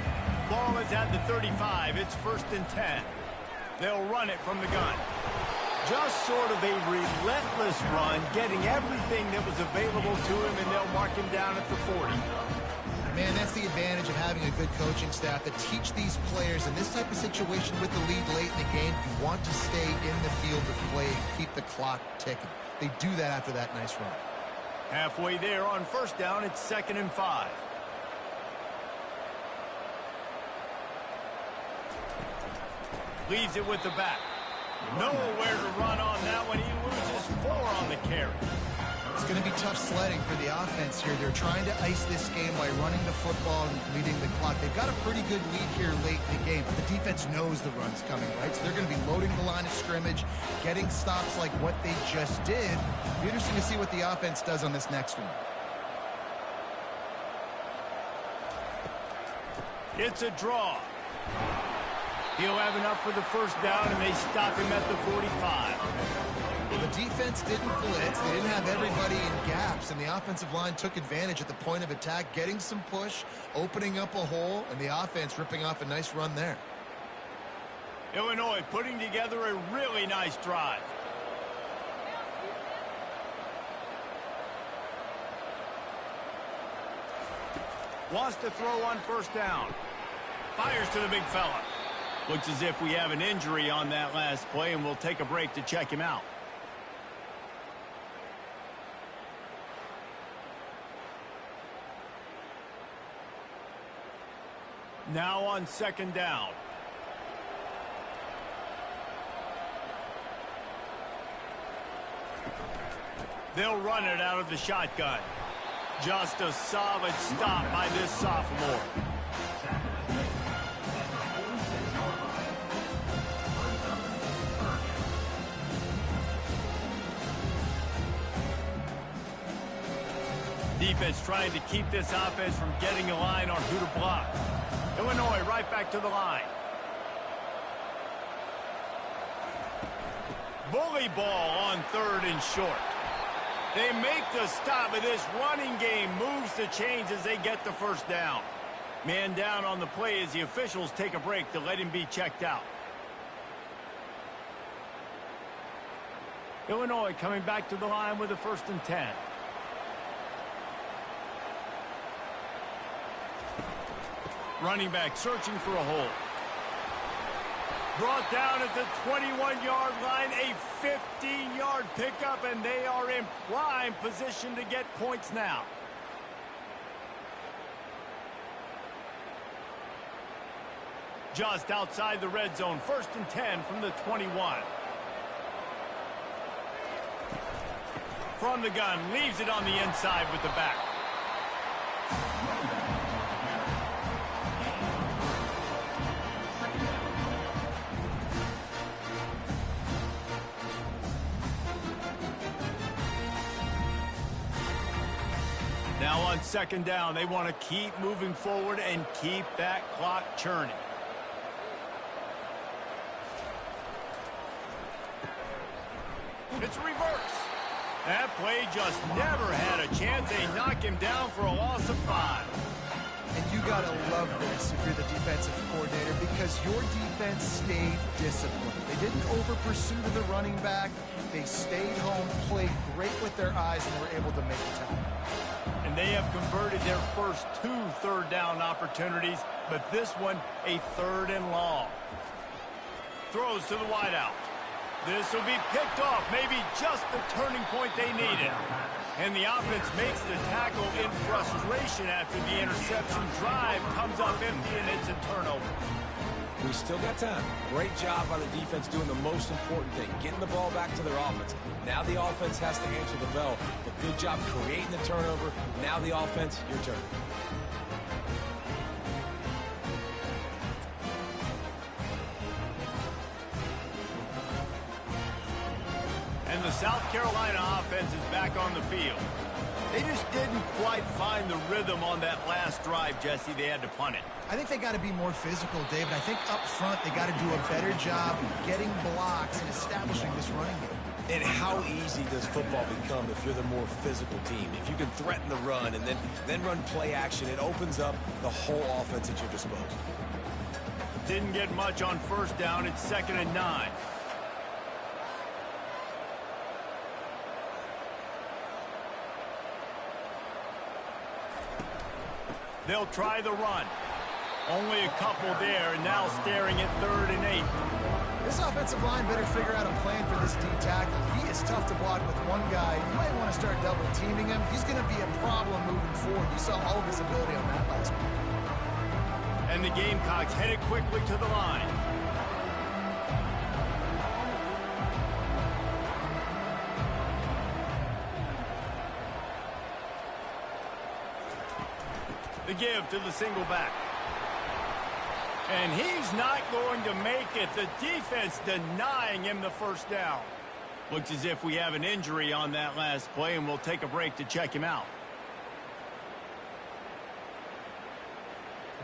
Ball is at the 35. It's 1st and 10. They'll run it from the gun. Just sort of a relentless run, getting everything that was available to him, and they'll mark him down at the 40. Man, that's the advantage of having a good coaching staff that teach these players in this type of situation with the lead late in the game. You want to stay in the field of play and keep the clock ticking. They do that after that nice run. Halfway there on 1st down, it's 2nd and 5. Leaves it with the back. Nowhere to run on that one. He loses 4 on the carry. It's going to be tough sledding for the offense here. They're trying to ice this game by running the football and leading the clock. They've got a pretty good lead here late in the game, but the defense knows the run's coming, right? So they're going to be loading the line of scrimmage, getting stops like what they just did. It'll be interesting to see what the offense does on this next one. It's a draw. He'll have enough for the 1st down, and they stop him at the 45. Well, the defense didn't blitz. They didn't have everybody in gaps, and the offensive line took advantage at the point of attack, getting some push, opening up a hole, and the offense ripping off a nice run there. Illinois putting together a really nice drive. Wants to throw on 1st down. Fires to the big fella. Looks as if we have an injury on that last play, and we'll take a break to check him out. Now on 2nd down. They'll run it out of the shotgun. Just a solid stop by this sophomore. Defense trying to keep this offense from getting a line on who to block. Illinois right back to the line. Bully ball on 3rd and short. They make the stop, but this running game moves the chains as they get the 1st down. Man down on the play as the officials take a break to let him be checked out. Illinois coming back to the line with a 1st and 10. Running back searching for a hole. Brought down at the 21-yard line, a 15-yard pickup, and they are in prime position to get points now. Just outside the red zone, 1st and 10 from the 21. From the gun, leaves it on the inside with the back. Now on 2nd down, they want to keep moving forward and keep that clock churning. It's reverse. That play just never had a chance. They knock him down for a loss of 5. And you got to love this if you're the defensive coordinator, because your defense stayed disciplined. They didn't over-pursue to the running back. They stayed home, played great with their eyes, and were able to make a tackle. And they have converted their first 2 third down opportunities, but this one a 3rd and long. throws to the wideout. This will be picked off, maybe just the turning point they needed. And the offense makes the tackle in frustration after the interception. Drive comes up empty, and it's a turnover. We still got time. Great job by the defense doing the most important thing, getting the ball back to their offense. Now the offense has to answer the bell, but good job creating the turnover. Now the offense, your turn. And the South Carolina offense is back on the field. They just didn't quite find the rhythm on that last drive, Jesse. They had to punt it. I think they got to be more physical, David. I think up front they got to do a better job getting blocks and establishing this running game. And how easy does football become if you're the more physical team? If you can threaten the run and then run play action, it opens up the whole offense at your disposal. Didn't get much on first down. It's 2nd and 9. They'll try the run. Only a couple there, and now staring at 3rd and 8. This offensive line better figure out a plan for this D tackle. He is tough to block with one guy. You might want to start double teaming him. He's going to be a problem moving forward. You saw all of his ability on that last one. And the Gamecocks headed quickly to the line. The give to the single back. And he's not going to make it. The defense denying him the first down. Looks as if we have an injury on that last play, and we'll take a break to check him out.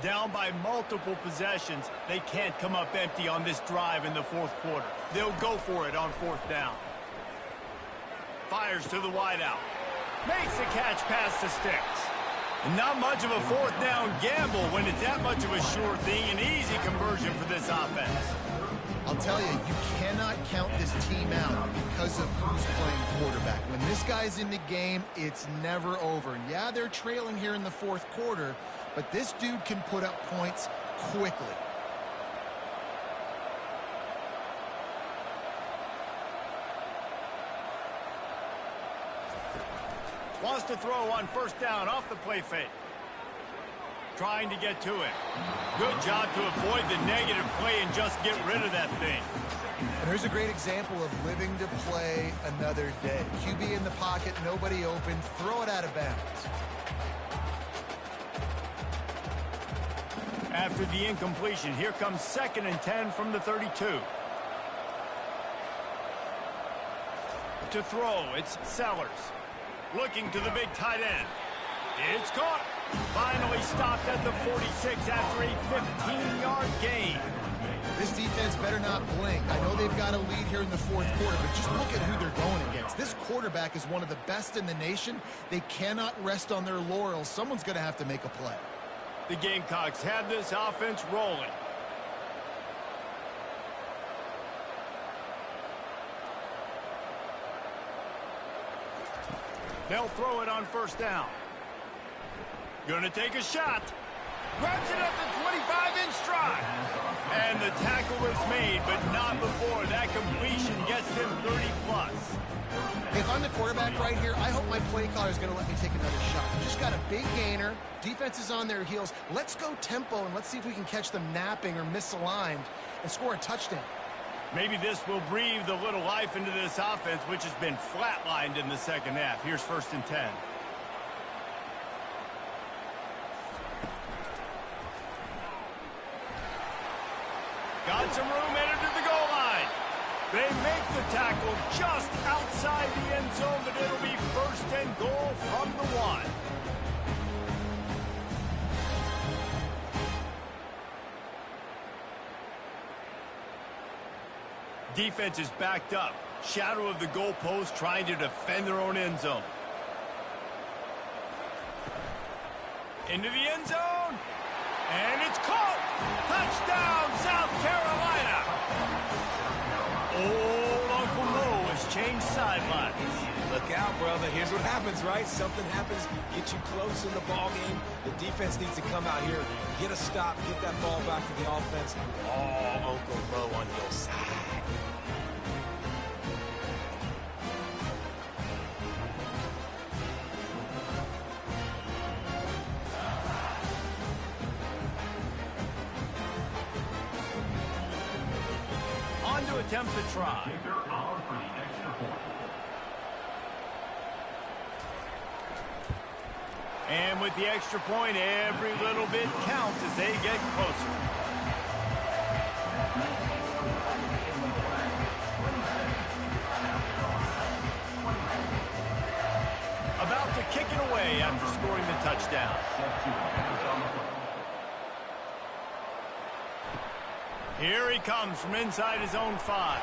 Down by multiple possessions, they can't come up empty on this drive in the 4th quarter. They'll go for it on 4th down. Fires to the wideout. Makes the catch past the sticks. And not much of a 4th down gamble when it's that much of a sure thing. An easy conversion for this offense. I'll tell you, you cannot count this team out because of who's playing quarterback. When this guy's in the game, it's never over. And yeah, they're trailing here in the 4th quarter, but this dude can put up points quickly. Wants to throw on 1st down off the play fake. Trying to get to it. Good job to avoid the negative play and just get rid of that thing. And here's a great example of living to play another day. QB in the pocket, nobody open, throw it out of bounds. After the incompletion, here comes 2nd and 10 from the 32. To throw, it's Sellers. Looking to the big tight end. It's caught. Finally stopped at the 46 after a 15-yard gain. This defense better not blink. I know they've got a lead here in the 4th quarter, but just look at who they're going against. This quarterback is one of the best in the nation. They cannot rest on their laurels. Someone's going to have to make a play. The Gamecocks have this offense rolling. They'll throw it on 1st down. Gonna take a shot. Grabs it at the 25-inch stride. And the tackle is made, but not before that completion gets them 30+. If I'm the quarterback right here, I hope my play caller is going to let me take another shot. We just got a big gainer. Defense is on their heels. Let's go tempo, and let's see if we can catch them napping or misaligned and score a touchdown. Maybe this will breathe a little life into this offense, which has been flatlined in the 2nd half. Here's 1st and 10. Got some room headed to the goal line. They make the tackle just outside the end zone, but it'll be 1st and goal from the 1. Defense is backed up. Shadow of the goalpost trying to defend their own end zone. Into the end zone. And it's caught. Touchdown, South Carolina. Old Uncle Mo has changed sidelines. Look out, brother. Here's what happens, right? Something happens, get you close in the ball game. The defense needs to come out here, get a stop, get that ball back to the offense. All Uncle Mo on your side. On to attempt to try. And with the extra point, every little bit counts as they get closer. About to kick it away after scoring the touchdown. Here he comes from inside his own 5.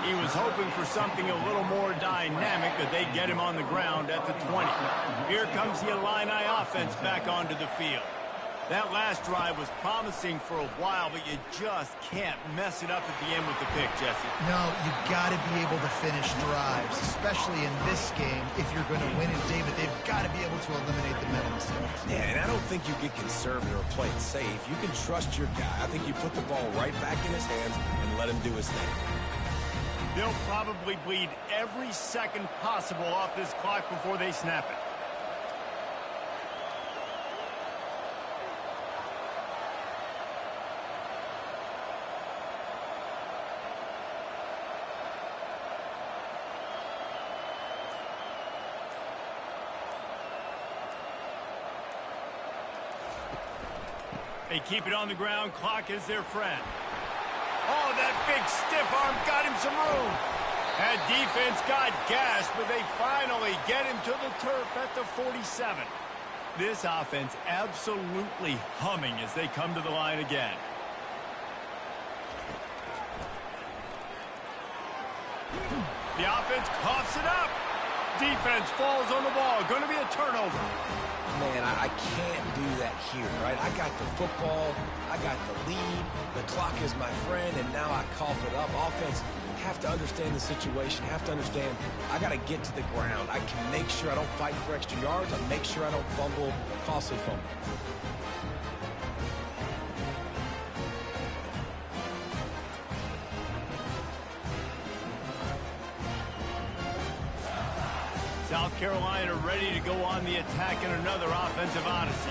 He was hoping for something a little more dynamic, but they get him on the ground at the 20. Here comes the Illini offense back onto the field. That last drive was promising for a while, but you just can't mess it up at the end with the pick, Jesse. No, you got to be able to finish drives, especially in this game. If you're going to win it, David, they've got to be able to eliminate the mental mistakes. Yeah, and I don't think you get conservative or play it safe. You can trust your guy. I think you put the ball right back in his hands and let him do his thing. They'll probably bleed every second possible off this clock before they snap it. They keep it on the ground. Clock is their friend. Oh, that big stiff arm got him some room. That defense got gashed, but they finally get him to the turf at the 47. This offense absolutely humming as they come to the line again. The offense coughs it up. Defense falls on the ball. Going to be a turnover. Man, I can't do that here, right? I got the football, I got the lead, the clock is my friend, and now I cough it up. Offense, have to understand the situation, have to understand I got to get to the ground. I can make sure I don't fight for extra yards. I make sure I don't fumble, costly fumble. South Carolina ready to go on the attack in another offensive odyssey.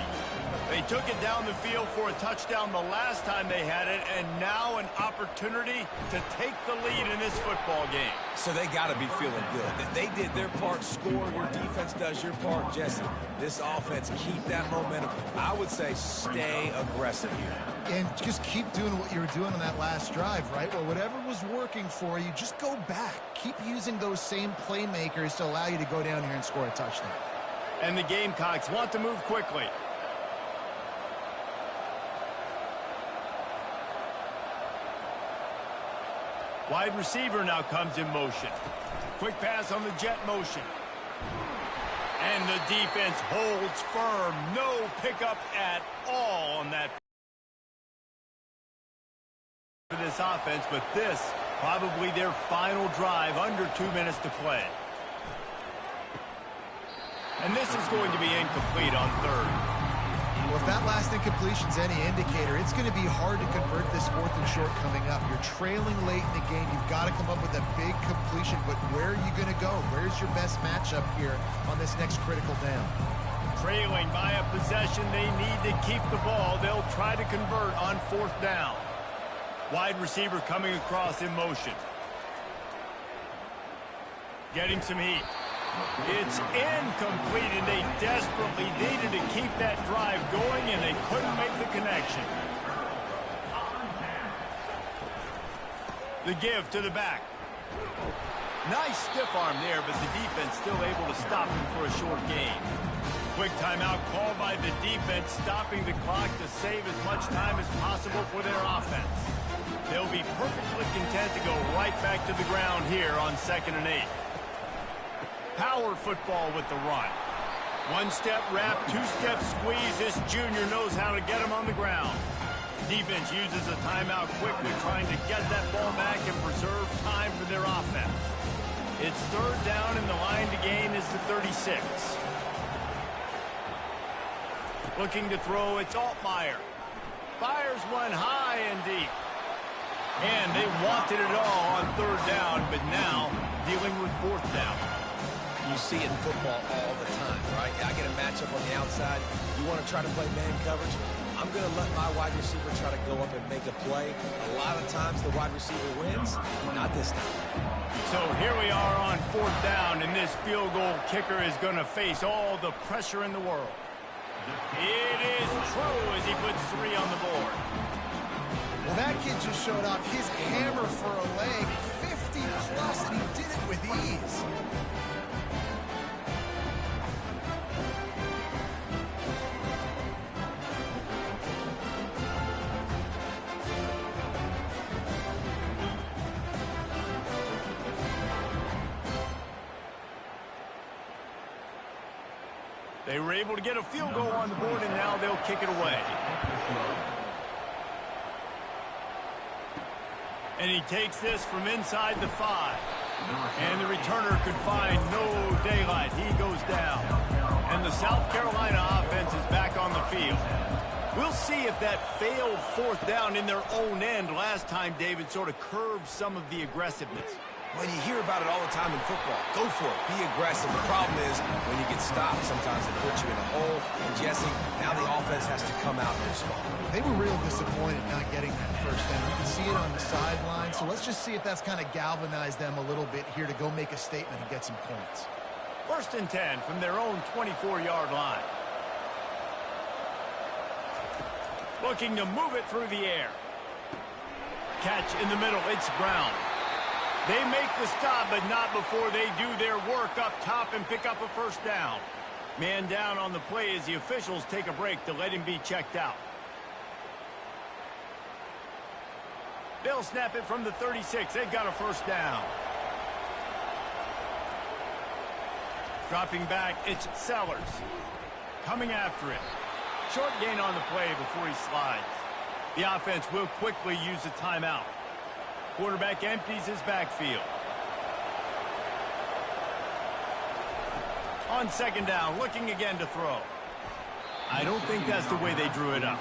They took it down the field for a touchdown the last time they had it, and now an opportunity to take the lead in this football game. So they got to be feeling good. They did their part, score. Your defense does your part, Jesse. This offense, keep that momentum. I would say stay aggressive here. And just keep doing what you were doing on that last drive, right? Well, whatever was working for you, just go back. Keep using those same playmakers to allow you to go down here and score a touchdown. And the Gamecocks want to move quickly. Wide receiver now comes in motion. Quick pass on the jet motion. And the defense holds firm. No pickup at all on that. For this offense, but this probably their final drive, under 2 minutes to play. And this is going to be incomplete on third. Well, if that last incompletion's any indicator, it's going to be hard to convert this 4th and short coming up. You're trailing late in the game. You've got to come up with a big completion, but where are you going to go? Where's your best matchup here on this next critical down? Trailing by a possession, they need to keep the ball. They'll try to convert on 4th down. Wide receiver coming across in motion. Getting some heat. It's incomplete, and they desperately needed to keep that drive going, and they couldn't make the connection. The give to the back. Nice stiff arm there, but the defense still able to stop him for a short gain. Quick timeout called by the defense, stopping the clock to save as much time as possible for their offense. They'll be perfectly content to go right back to the ground here on 2nd and 8. Power football with the run. One-step wrap, two-step squeeze. This junior knows how to get him on the ground. Defense uses a timeout quickly, trying to get that ball back and preserve time for their offense. It's third down, and the line to gain is the 36. Looking to throw, it's Altmaier. Fires one high and deep. And they wanted it all on third down, but now dealing with fourth down. You see it in football all the time, right? I get a matchup on the outside. You want to try to play man coverage? I'm going to let my wide receiver try to go up and make a play. A lot of times the wide receiver wins, not this time. So here we are on fourth down, and this field goal kicker is going to face all the pressure in the world. It is true as he puts 3 on the board. Well, that kid just showed off his hammer for a leg, 50 plus, and he did it with ease. They were able to get a field goal on the board, and now they'll kick it away. And he takes this from inside the 5. And the returner could find no daylight. He goes down. And the South Carolina offense is back on the field. We'll see if that failed fourth down in their own end last time, David, sort of curbed some of the aggressiveness. Well, you hear about it all the time in football. Go for it. Be aggressive. The problem is when you get stopped, sometimes they put you in a hole. And, Jesse, now the offense has to come out and respond. They were real disappointed not getting that first down. You can see it on the sideline. So let's just see if that's kind of galvanized them a little bit here to go make a statement and get some points. First and 10 from their own 24-yard line. Looking to move it through the air. Catch in the middle. It's Brown. They make the stop, but not before they do their work up top and pick up a first down. Man down on the play as the officials take a break to let him be checked out. They'll snap it from the 36. They've got a first down. Dropping back, it's Sellers. Coming after it. Short gain on the play before he slides. The offense will quickly use a timeout. Quarterback empties his backfield. On second down, looking again to throw. I don't think that's the way they drew it up.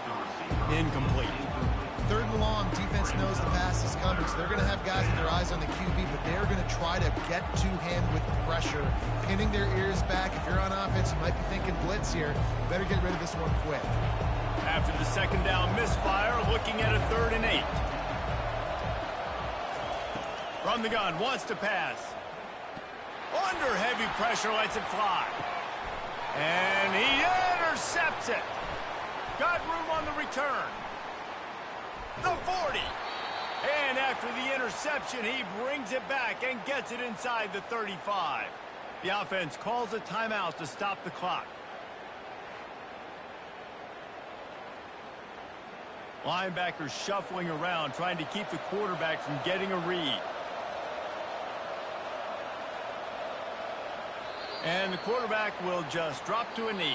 Incomplete. Third and long, defense knows the pass is coming, so they're going to have guys with their eyes on the QB, but they're going to try to get to him with the pressure, pinning their ears back. If you're on offense, you might be thinking blitz here. You better get rid of this one quick. After the second down misfire, looking at a 3rd and 8. From the gun, wants to pass. Under heavy pressure, lets it fly. And he intercepts it. Got room on the return. The 40. And after the interception, he brings it back and gets it inside the 35. The offense calls a timeout to stop the clock. Linebackers shuffling around, trying to keep the quarterback from getting a read. And the quarterback will just drop to a knee.